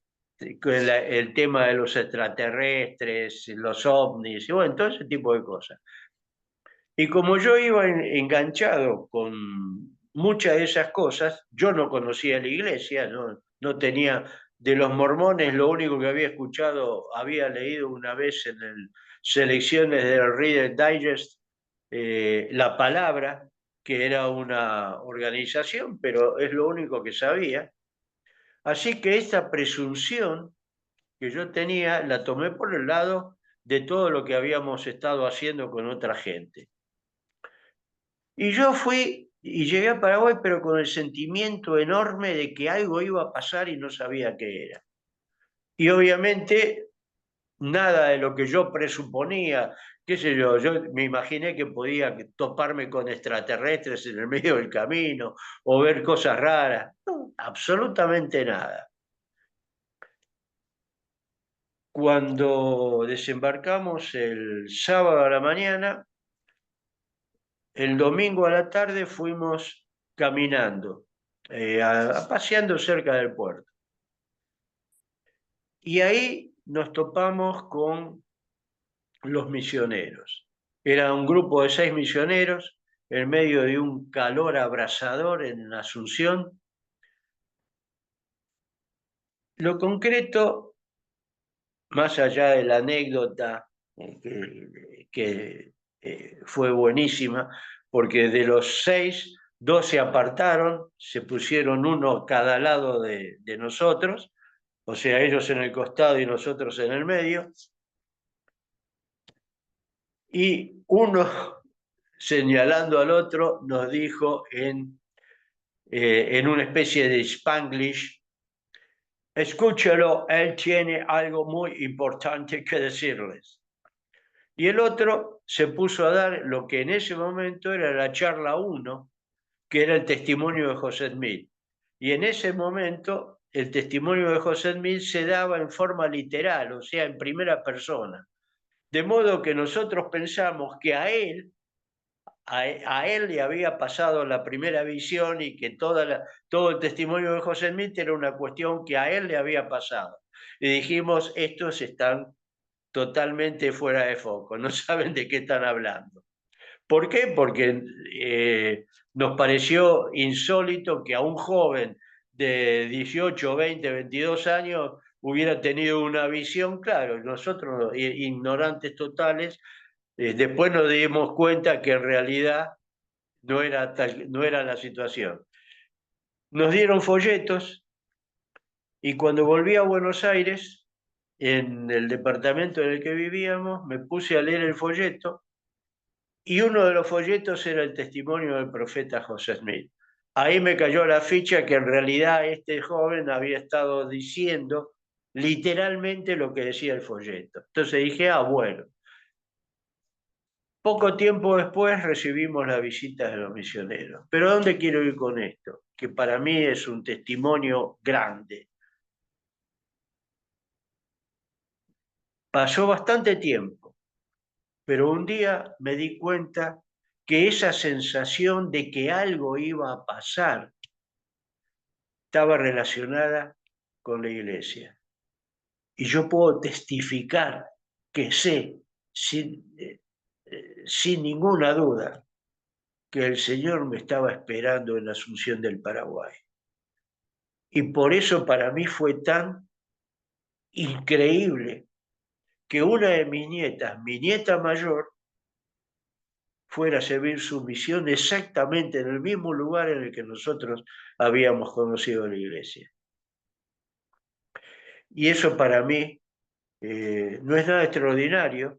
con el tema de los extraterrestres, los ovnis, y bueno, todo ese tipo de cosas. Y como yo iba enganchado con muchas de esas cosas, yo no conocía la iglesia, no tenía de los mormones, lo único que había escuchado, había leído una vez en selecciones del Reader Digest, La Palabra, que era una organización, pero es lo único que sabía. Así que esta presunción que yo tenía la tomé por el lado de todo lo que habíamos estado haciendo con otra gente. Y yo fui y llegué a Paraguay, pero con el sentimiento enorme de que algo iba a pasar y no sabía qué era. Y obviamente nada de lo que yo presuponía, qué sé yo me imaginé que podía toparme con extraterrestres en el medio del camino o ver cosas raras. No, absolutamente nada. Cuando desembarcamos el sábado a la mañana, el domingo a la tarde fuimos caminando, paseando cerca del puerto. Y ahí nos topamos con los misioneros. Era un grupo de 6 misioneros en medio de un calor abrasador en Asunción. Lo concreto, más allá de la anécdota que fue buenísima, porque de los 6, 2 se apartaron, se pusieron uno cada lado de nosotros, o sea, ellos en el costado y nosotros en el medio, y uno señalando al otro nos dijo en una especie de Spanglish: escúchalo, él tiene algo muy importante que decirles. Y el otro se puso a dar lo que en ese momento era la charla 1, que era el testimonio de José Smith. Y en ese momento el testimonio de José Smith se daba en forma literal, o sea, en primera persona. De modo que nosotros pensamos que a él le había pasado la primera visión y que todo el testimonio de José Smith era una cuestión que a él le había pasado. Y dijimos, estos están totalmente fuera de foco, no saben de qué están hablando. ¿Por qué? Porque nos pareció insólito que a un joven de 18, 20, 22 años hubiera tenido una visión, claro, nosotros ignorantes totales, después nos dimos cuenta que en realidad no era la situación. Nos dieron folletos y cuando volví a Buenos Aires, en el departamento en el que vivíamos, me puse a leer el folleto y uno de los folletos era el testimonio del profeta José Smith. Ahí me cayó la ficha que en realidad este joven había estado diciendo literalmente lo que decía el folleto. Entonces dije, bueno. Poco tiempo después recibimos la visita de los misioneros. Pero ¿a dónde quiero ir con esto? Que para mí es un testimonio grande. Pasó bastante tiempo, pero un día me di cuenta que esa sensación de que algo iba a pasar estaba relacionada con la iglesia. Y yo puedo testificar que sé sin ninguna duda que el Señor me estaba esperando en la Asunción del Paraguay. Y por eso para mí fue tan increíble que una de mis nietas, mi nieta mayor, fuera a servir su misión exactamente en el mismo lugar en el que nosotros habíamos conocido la iglesia. Y eso para mí no es nada extraordinario,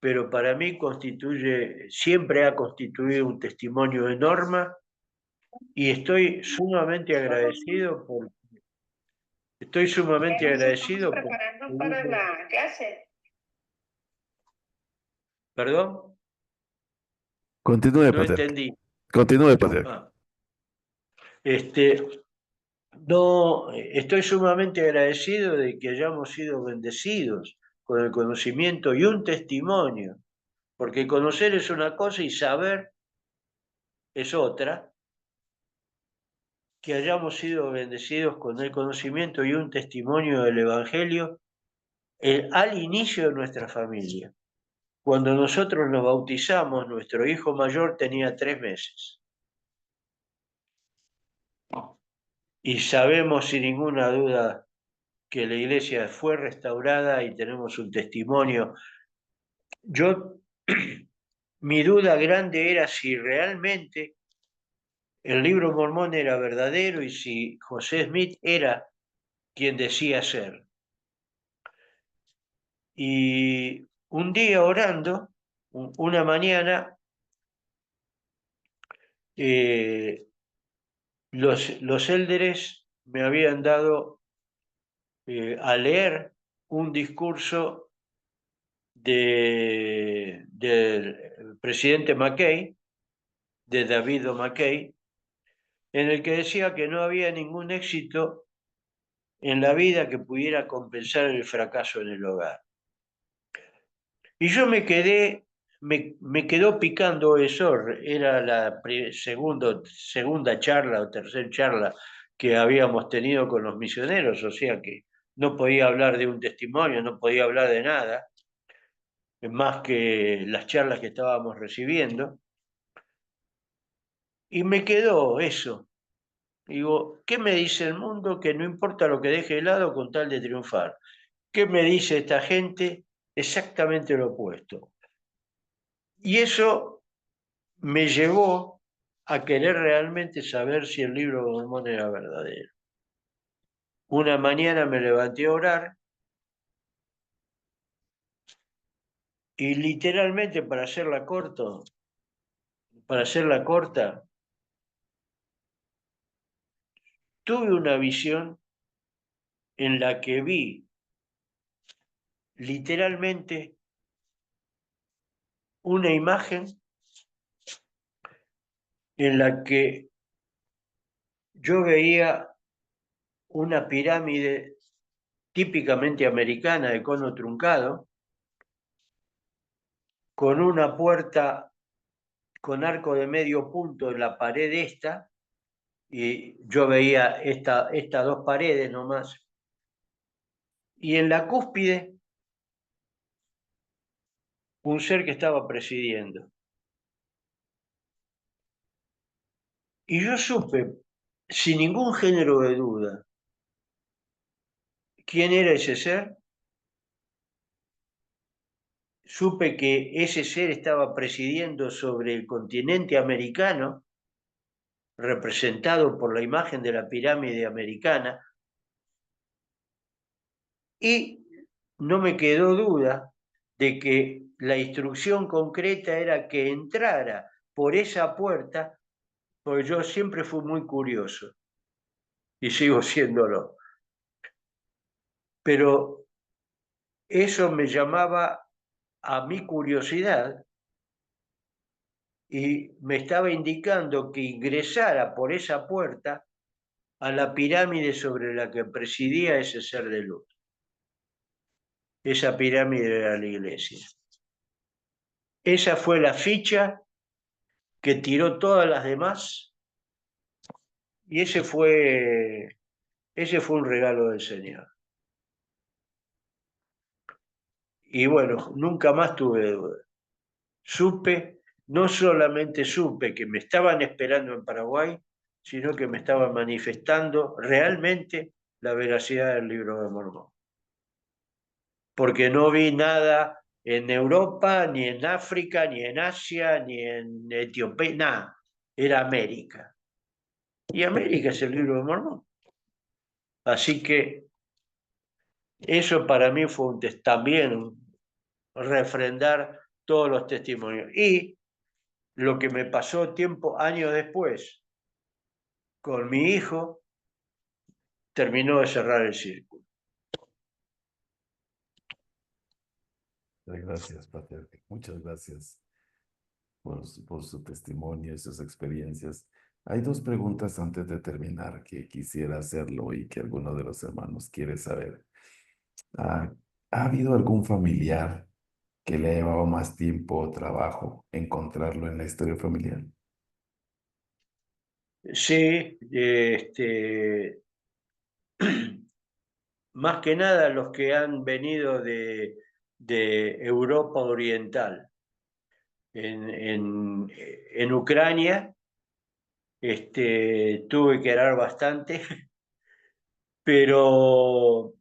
pero para mí siempre ha constituido un testimonio enorme y estoy sumamente agradecido por... Preparando para la clase. ¿Perdón? Continúe, No patriarca. entendí. Continúe, patriarca. Ah, no, estoy sumamente agradecido de que hayamos sido bendecidos con el conocimiento y un testimonio, porque conocer es una cosa y saber es otra, que hayamos sido bendecidos con el conocimiento y un testimonio del Evangelio al inicio de nuestra familia. Cuando nosotros nos bautizamos, nuestro hijo mayor tenía 3 meses. Y sabemos sin ninguna duda que la iglesia fue restaurada y tenemos un testimonio. Mi duda grande era si realmente el libro mormón era verdadero y si José Smith era quien decía ser. Y un día orando, una mañana, los élderes me habían dado a leer un discurso del presidente McKay, de David O. McKay, en el que decía que no había ningún éxito en la vida que pudiera compensar el fracaso en el hogar. Y yo me quedó picando eso, era la segunda charla o tercera charla que habíamos tenido con los misioneros, o sea que no podía hablar de un testimonio, no podía hablar de nada, más que las charlas que estábamos recibiendo. Y me quedó eso. Digo, ¿qué me dice el mundo? Que no importa lo que deje de lado con tal de triunfar. ¿Qué me dice esta gente? Exactamente lo opuesto. Y eso me llevó a querer realmente saber si el libro de Mormón era verdadero. Una mañana me levanté a orar y literalmente, para hacerla corta, tuve una visión en la que vi literalmente una imagen en la que yo veía una pirámide típicamente americana de cono truncado, con una puerta con arco de medio punto en la pared esta, y yo veía estas dos paredes nomás, y en la cúspide un ser que estaba presidiendo. Y yo supe, sin ningún género de duda, quién era ese ser. Supe que ese ser estaba presidiendo sobre el continente americano, representado por la imagen de la pirámide americana, y no me quedó duda de que la instrucción concreta era que entrara por esa puerta, porque yo siempre fui muy curioso y sigo siéndolo. Pero eso me llamaba a mi curiosidad y me estaba indicando que ingresara por esa puerta a la pirámide sobre la que presidía ese ser de luz. Esa pirámide era la iglesia. Esa fue la ficha que tiró todas las demás y ese fue un regalo del Señor. Y bueno, nunca más tuve duda. No solamente supe que me estaban esperando en Paraguay, sino que me estaban manifestando realmente la veracidad del libro de Mormón. Porque no vi nada en Europa, ni en África, ni en Asia, ni en Etiopía, nada. Era América. Y América es el libro de Mormón. Así que eso para mí fue también refrendar todos los testimonios. Y lo que me pasó años después con mi hijo, terminó de cerrar el círculo. Gracias, Patriarca. Muchas gracias por su testimonio y sus experiencias. Hay dos preguntas antes de terminar que quisiera hacerlo y que alguno de los hermanos quiere saber. ¿Ha habido algún familiar que le ha llevado más tiempo o trabajo encontrarlo en la historia familiar? Sí, más que nada los que han venido de Europa Oriental. En Ucrania tuve que orar bastante, pero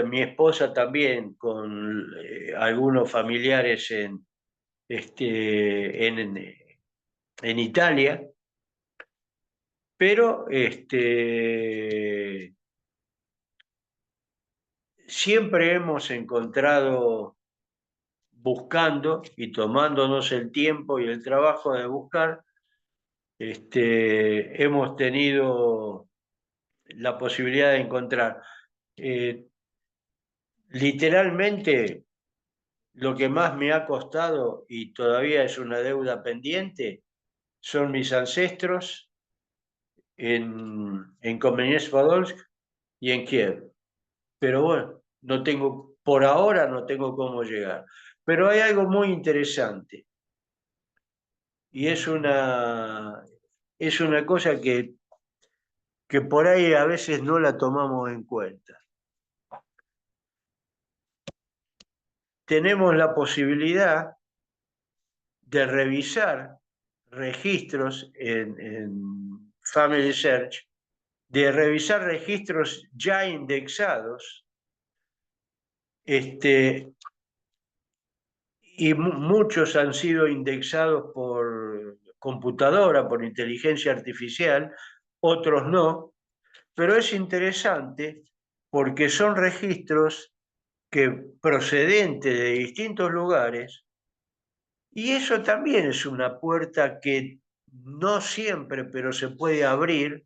mi esposa también, con algunos familiares en Italia, pero siempre hemos encontrado, buscando y tomándonos el tiempo y el trabajo de buscar, hemos tenido la posibilidad de encontrar. Literalmente, lo que más me ha costado y todavía es una deuda pendiente son mis ancestros en Komenets-Podolsk y en Kiev. pero bueno, no tengo, por ahora no tengo cómo llegar. Pero hay algo muy interesante y es una cosa que por ahí a veces no la tomamos en cuenta. Tenemos la posibilidad de revisar registros en Family Search, de revisar registros ya indexados, y muchos han sido indexados por computadora, por inteligencia artificial, otros no, pero es interesante porque son registros que procedentes de distintos lugares, y eso también es una puerta que no siempre, pero se puede abrir,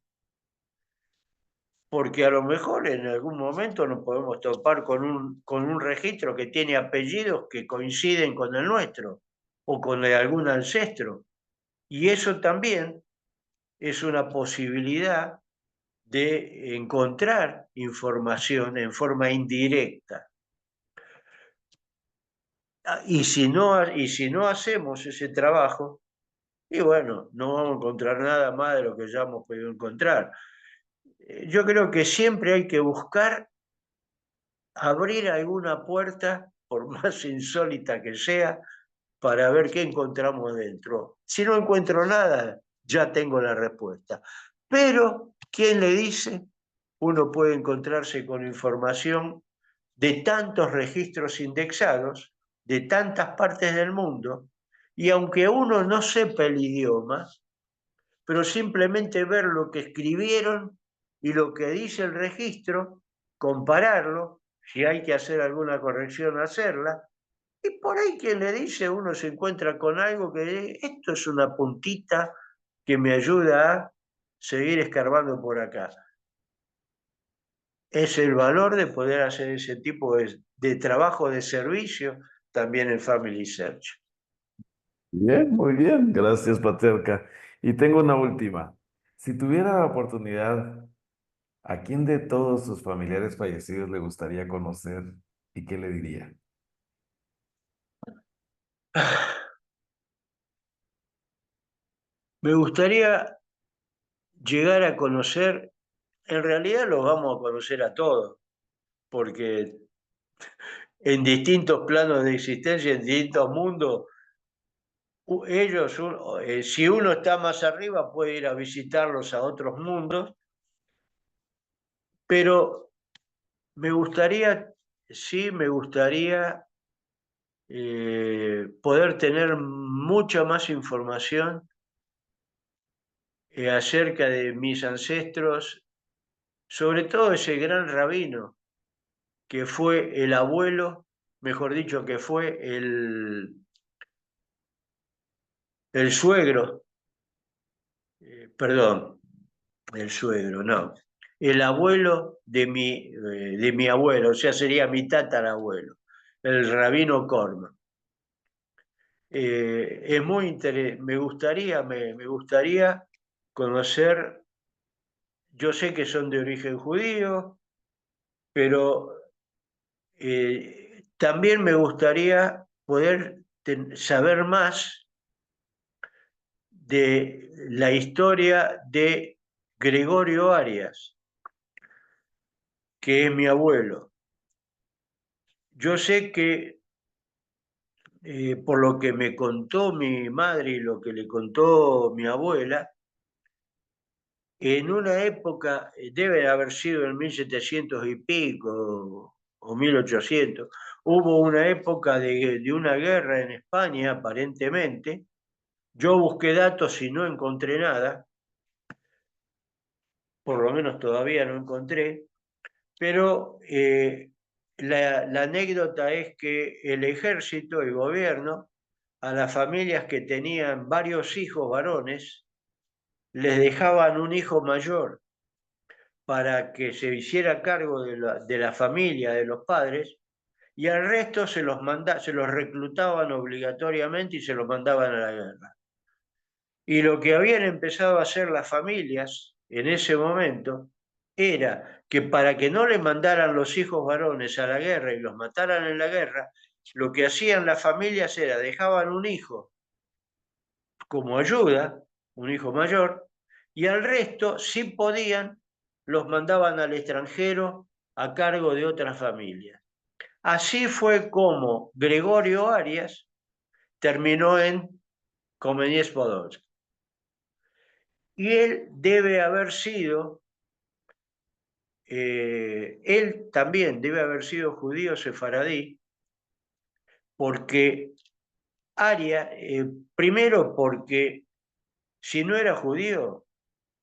porque a lo mejor en algún momento nos podemos topar con un registro que tiene apellidos que coinciden con el nuestro o con el de algún ancestro. Y eso también es una posibilidad de encontrar información en forma indirecta. Y si no hacemos ese trabajo, y bueno, no vamos a encontrar nada más de lo que ya hemos podido encontrar. Yo creo que siempre hay que buscar abrir alguna puerta, por más insólita que sea, para ver qué encontramos dentro. Si no encuentro nada, ya tengo la respuesta. Pero, ¿quién le dice? Uno puede encontrarse con información de tantos registros indexados, de tantas partes del mundo, y aunque uno no sepa el idioma, pero simplemente ver lo que escribieron y lo que dice el registro, compararlo, si hay que hacer alguna corrección, hacerla, y por ahí quien le dice, uno se encuentra con algo que esto es una puntita que me ayuda a seguir escarbando por acá. Es el valor de poder hacer ese tipo de trabajo de servicio también en Family Search. Bien, muy bien. Gracias, Paterka. Y tengo una última. Si tuviera la oportunidad, ¿a quién de todos sus familiares fallecidos le gustaría conocer y qué le diría? Me gustaría llegar a conocer, en realidad los vamos a conocer a todos, porque en distintos planos de existencia, en distintos mundos, ellos, si uno está más arriba, puede ir a visitarlos a otros mundos, pero me gustaría, sí, me gustaría poder tener mucha más información acerca de mis ancestros, sobre todo ese gran rabino que fue el abuelo, mejor dicho, que fue el suegro, perdón, el suegro, no, el abuelo de mi abuelo, o sea, sería mi tatarabuelo, el rabino Korman. Es muy interesante, me gustaría conocer, yo sé que son de origen judío, pero también me gustaría poder saber más de la historia de Gregorio Arias, que es mi abuelo. Yo sé que por lo que me contó mi madre y lo que le contó mi abuela, en una época, debe haber sido en 1700 y pico o 1800, hubo una época de una guerra en España, aparentemente. Yo busqué datos y no encontré nada, por lo menos todavía no encontré, pero la anécdota es que el ejército, el gobierno, a las familias que tenían varios hijos varones, les dejaban un hijo mayor para que se hiciera cargo de la familia, de los padres, y al resto se los reclutaban obligatoriamente y se los mandaban a la guerra. Y lo que habían empezado a hacer las familias en ese momento era que para que no le mandaran los hijos varones a la guerra y los mataran en la guerra, lo que hacían las familias era dejaban un hijo como ayuda, un hijo mayor, y al resto, si podían, los mandaban al extranjero a cargo de otras familias. Así fue como Gregorio Arias terminó en Comenies Podolsk. Y él debe haber sido, él también debe haber sido judío sefaradí, porque Arias, primero porque si no era judío,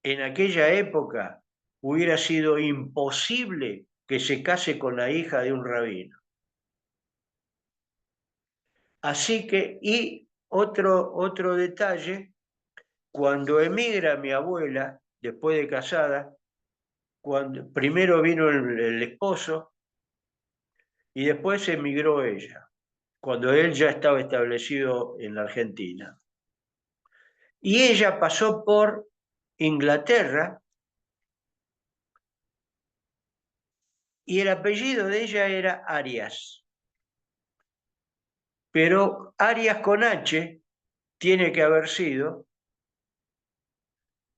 en aquella época hubiera sido imposible que se case con la hija de un rabino. Así que, y otro detalle, cuando emigra mi abuela, después de casada, cuando, primero vino el esposo y después emigró ella, cuando él ya estaba establecido en la Argentina. Y ella pasó por Inglaterra y el apellido de ella era Arias. Pero Arias con H tiene que haber sido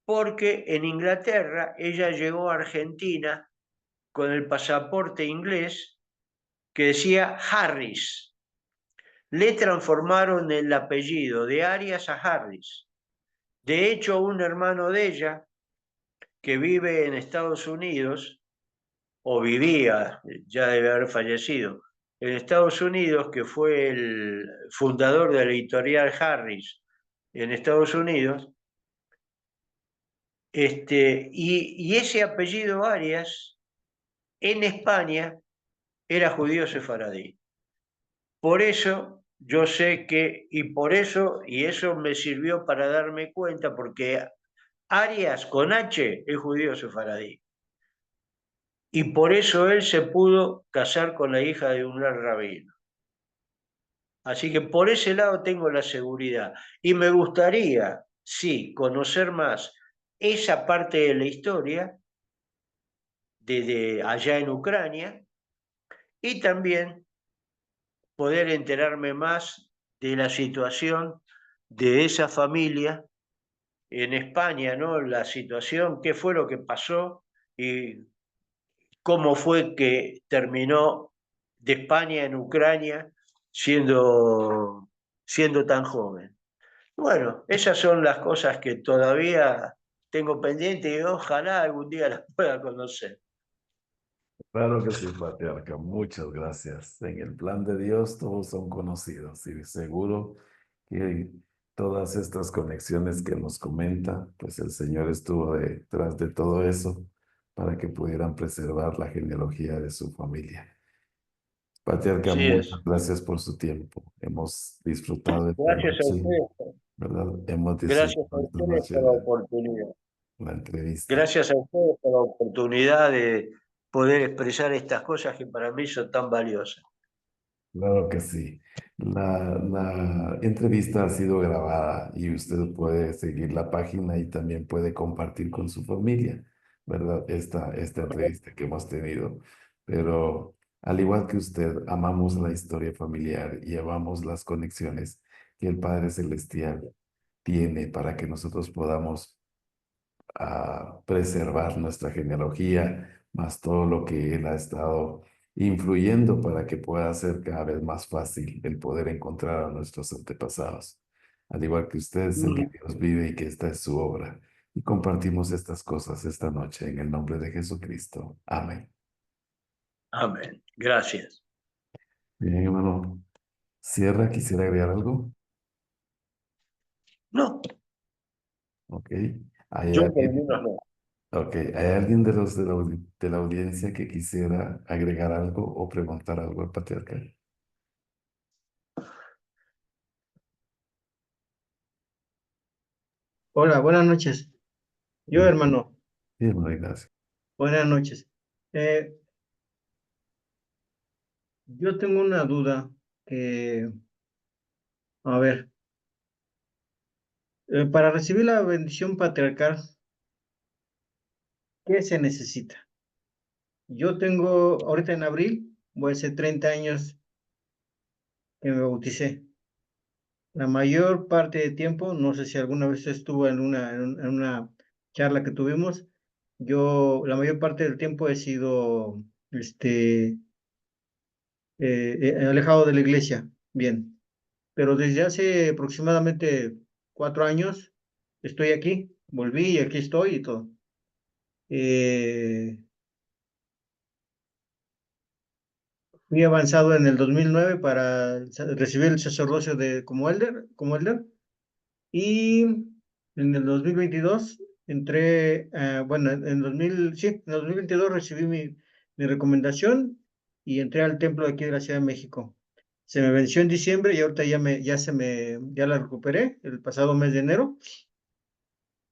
porque en Inglaterra ella llegó a Argentina con el pasaporte inglés que decía Harris. Le transformaron el apellido de Arias a Harris. De hecho, un hermano de ella que vive en Estados Unidos, o vivía, ya debe haber fallecido, en Estados Unidos, que fue el fundador de la editorial Harris en Estados Unidos, y ese apellido Arias en España era judío sefaradí. Por eso yo sé que, y eso me sirvió para darme cuenta, porque Arias con H es judío sefaradí. Y por eso él se pudo casar con la hija de un gran rabino. Así que por ese lado tengo la seguridad. Y me gustaría, sí, conocer más esa parte de la historia de allá en Ucrania y también poder enterarme más de la situación de esa familia en España, ¿no? La situación, qué fue lo que pasó y cómo fue que terminó de España en Ucrania siendo tan joven. Bueno, esas son las cosas que todavía tengo pendiente y ojalá algún día las pueda conocer. Claro que sí, patriarca. Muchas gracias. En el plan de Dios todos son conocidos y seguro que todas estas conexiones que nos comenta, pues el Señor estuvo detrás de todo eso para que pudieran preservar la genealogía de su familia. Patriarca, Así muchas es. gracias por su tiempo. Hemos disfrutado esta Gracias a noche, ustedes, ¿verdad? Hemos gracias a disfrutado esta ustedes noche por la oportunidad. la entrevista. Gracias a ustedes por la oportunidad de poder expresar estas cosas que para mí son tan valiosas. Claro que sí. La entrevista ha sido grabada y usted puede seguir la página y también puede compartir con su familia, ¿verdad? Esta entrevista que hemos tenido. Pero al igual que usted, amamos la historia familiar y amamos las conexiones que el Padre Celestial tiene para que nosotros podamos preservar nuestra genealogía, más todo lo que Él ha estado influyendo para que pueda ser cada vez más fácil el poder encontrar a nuestros antepasados. Al igual que usted, sé que Mm, Dios vive y que esta es su obra. Y compartimos estas cosas esta noche en el nombre de Jesucristo. Amén. amén. Gracias. Bien, hermano. Cierra, quisiera agregar algo. No, Ok. ¿Hay yo por lo alguien, menos no. ok, ¿hay alguien de los de la audiencia que quisiera agregar algo o preguntar algo al patriarca? Hola, buenas noches. Yo, Sí, hermano, sí, hermano Ignacio. buenas noches. Eh, yo tengo una duda que, a ver, para recibir la bendición patriarcal, ¿Qué se necesita? Yo tengo, ahorita en abril, voy a hacer 30 años que me bauticé. La mayor parte del tiempo, no sé si alguna vez estuvo en una charla que tuvimos, yo la mayor parte del tiempo he sido alejado de la iglesia, bien, pero desde hace aproximadamente 4 años estoy aquí, volví y aquí estoy y todo. Eh, Fui avanzado en el 2009 para recibir el sacerdocio como elder, y en el 2022 entré, bueno, sí, en el 2022 recibí mi recomendación y entré al templo de aquí de la Ciudad de México. Se me venció en diciembre y ahorita ya la recuperé el pasado mes de enero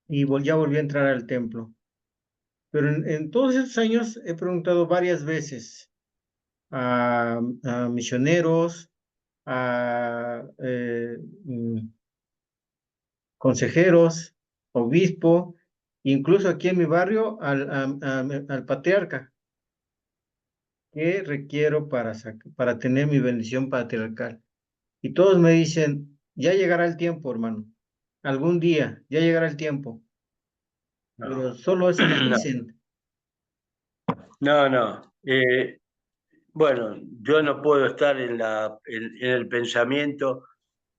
y ya volví a entrar al templo. Pero en todos estos años he preguntado varias veces a misioneros, a consejeros, obispo, incluso aquí en mi barrio al patriarca. ¿Qué requiero para tener mi bendición patriarcal? Y todos me dicen, ya llegará el tiempo, hermano. Algún día, ya llegará el tiempo. Pero No, solo eso me no, dicen. no, no. Bueno, yo no puedo estar en el pensamiento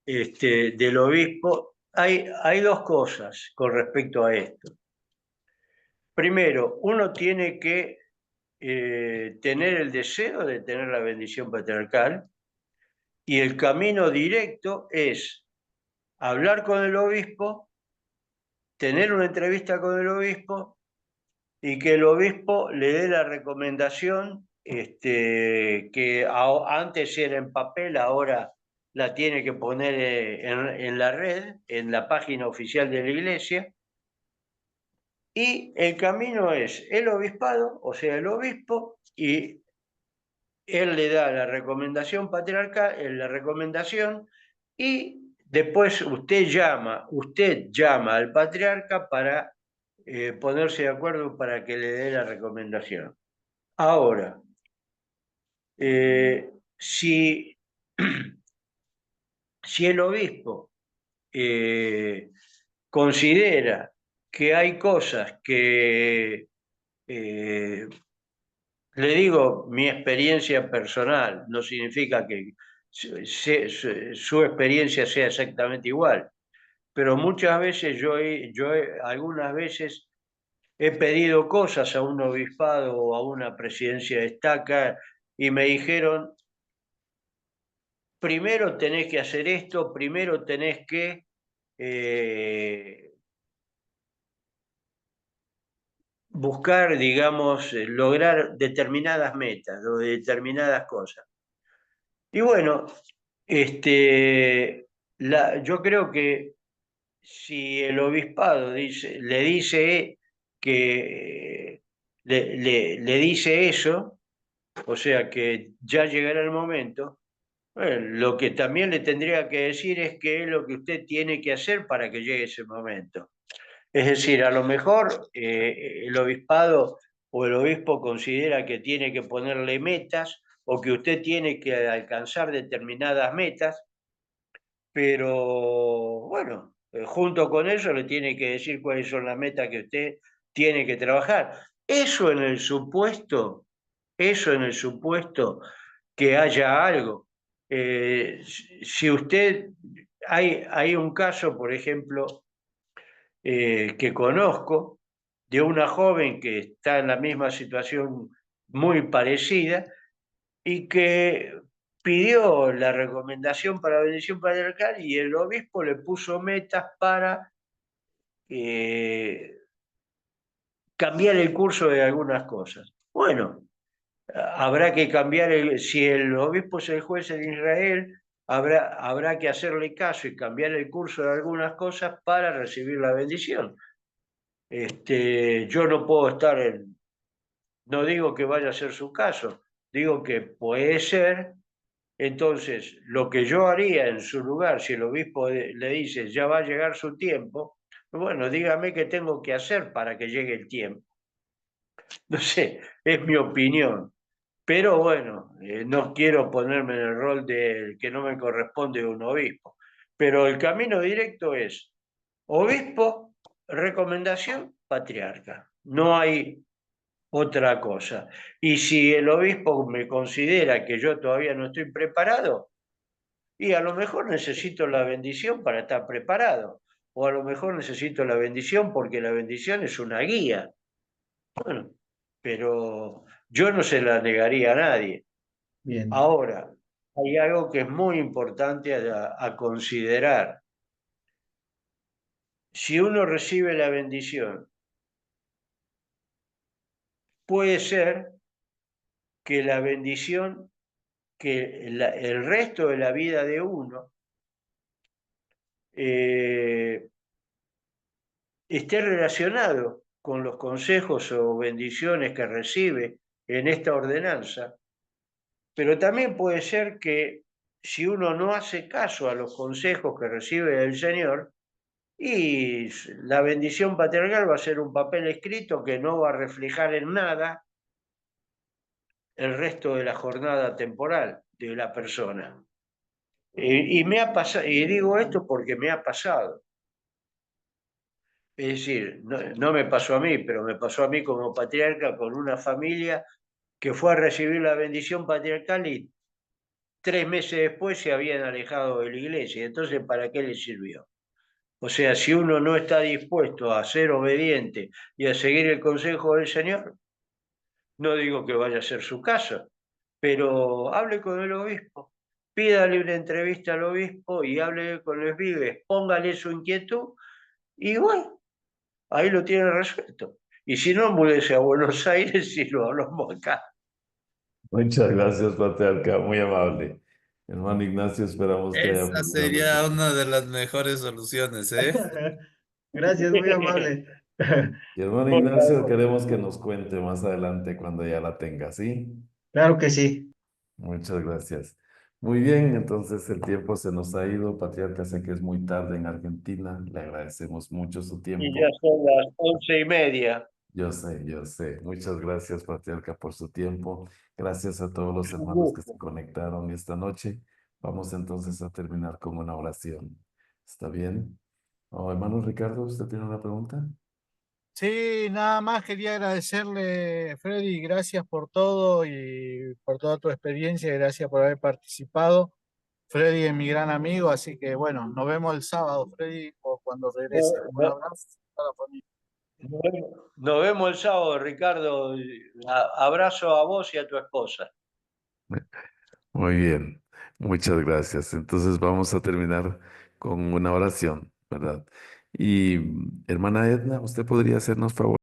del obispo. Hay dos cosas con respecto a esto. Primero, uno tiene que tener el deseo de tener la bendición patriarcal y el camino directo es hablar con el obispo, tener una entrevista con el obispo y que el obispo le dé la recomendación que antes era en papel, ahora la tiene que poner en la red, en la página oficial de la iglesia. Y el camino es el obispado, o sea, el obispo, y él le da la recomendación patriarcal, la recomendación, y después usted llama al patriarca para ponerse de acuerdo para que le dé la recomendación. Ahora, si, si el obispo considera que hay cosas que le digo mi experiencia personal, no significa que su experiencia sea exactamente igual, pero muchas veces algunas veces he pedido cosas a un obispado o a una presidencia de estaca y me dijeron, primero tenés que hacer esto, primero tenés que buscar, digamos, lograr determinadas metas o determinadas cosas. Y bueno, yo creo que si el obispado le dice que le dice eso, o sea que ya llegará el momento, bueno, lo que también le tendría que decir es qué es lo que usted tiene que hacer para que llegue ese momento. Es decir, a lo mejor el obispado o el obispo considera que tiene que ponerle metas o que usted tiene que alcanzar determinadas metas, pero bueno, junto con eso le tiene que decir cuáles son las metas que usted tiene que trabajar. Eso en el supuesto que haya algo. Si usted, hay un caso, por ejemplo, que conozco de una joven que está en la misma situación muy parecida y que pidió la recomendación para bendición patriarcal y el obispo le puso metas para eh, cambiar el curso de algunas cosas. Bueno, habrá que cambiar, si el obispo es el juez en Israel, habrá que hacerle caso y cambiar el curso de algunas cosas para recibir la bendición. Yo no puedo no digo que vaya a ser su caso, digo que puede ser. Entonces, lo que yo haría en su lugar, si el obispo le dice, ya va a llegar su tiempo, bueno, dígame qué tengo que hacer para que llegue el tiempo. No sé, es mi opinión. Pero bueno, no quiero ponerme en el rol del que no me corresponde un obispo. Pero el camino directo es obispo, recomendación, patriarca. No hay otra cosa. Y si el obispo me considera que yo todavía no estoy preparado, y a lo mejor necesito la bendición para estar preparado, o a lo mejor necesito la bendición porque la bendición es una guía. Bueno, pero yo no se la negaría a nadie. Bien, Ahora, hay algo que es muy importante a considerar. Si uno recibe la bendición, puede ser que la bendición, el resto de la vida de uno eh, esté relacionado con los consejos o bendiciones que recibe en esta ordenanza, pero también puede ser que si uno no hace caso a los consejos que recibe del Señor, y la bendición patriarcal va a ser un papel escrito que no va a reflejar en nada el resto de la jornada temporal de la persona. Y me ha pasado, y digo esto porque me ha pasado. Es decir, no me pasó a mí, pero me pasó a mí como patriarca con una familia que fue a recibir la bendición patriarcal y 3 meses después se habían alejado de la iglesia. Entonces, ¿para qué le sirvió? O sea, si uno no está dispuesto a ser obediente y a seguir el consejo del Señor, no digo que vaya a ser su caso, pero hable con el obispo, pídale una entrevista al obispo y hable con los vives, póngale su inquietud y bueno, ahí lo tiene resuelto. Y si no, múdese a Buenos Aires y lo hablamos acá. Muchas gracias, patriarca, muy amable. Hermano Ignacio, esperamos que haya Esa podido sería resolver. una de las mejores soluciones, ¿eh? gracias, muy amable. Y hermano Por Ignacio, favor. queremos que nos cuente más adelante cuando ya la tenga, ¿sí? Claro que sí. Muchas gracias. Muy bien, entonces el tiempo se nos ha ido. Patriarca, sé que es muy tarde en Argentina. Le agradecemos mucho su Y ya tiempo. son las 11:30. Yo sé, yo sé. Muchas gracias, Patriarca, por su tiempo. Gracias a todos los Un hermanos que se gusto. conectaron esta noche. Vamos entonces a terminar con una oración. ¿Está bien? Oh, hermano Ricardo, ¿usted tiene una pregunta? Sí, nada más quería agradecerle, Freddy, gracias por todo y por toda tu experiencia, gracias por haber participado. Freddy es mi gran amigo, así que bueno, nos vemos el sábado, Freddy, o cuando regrese. No- Un no- abrazo a la familia. Nos vemos el sábado, Ricardo. Abrazo a vos y a tu esposa. Muy bien, muchas gracias. Entonces vamos a terminar con una oración, ¿verdad? Y hermana Edna, ¿usted podría hacernos favor?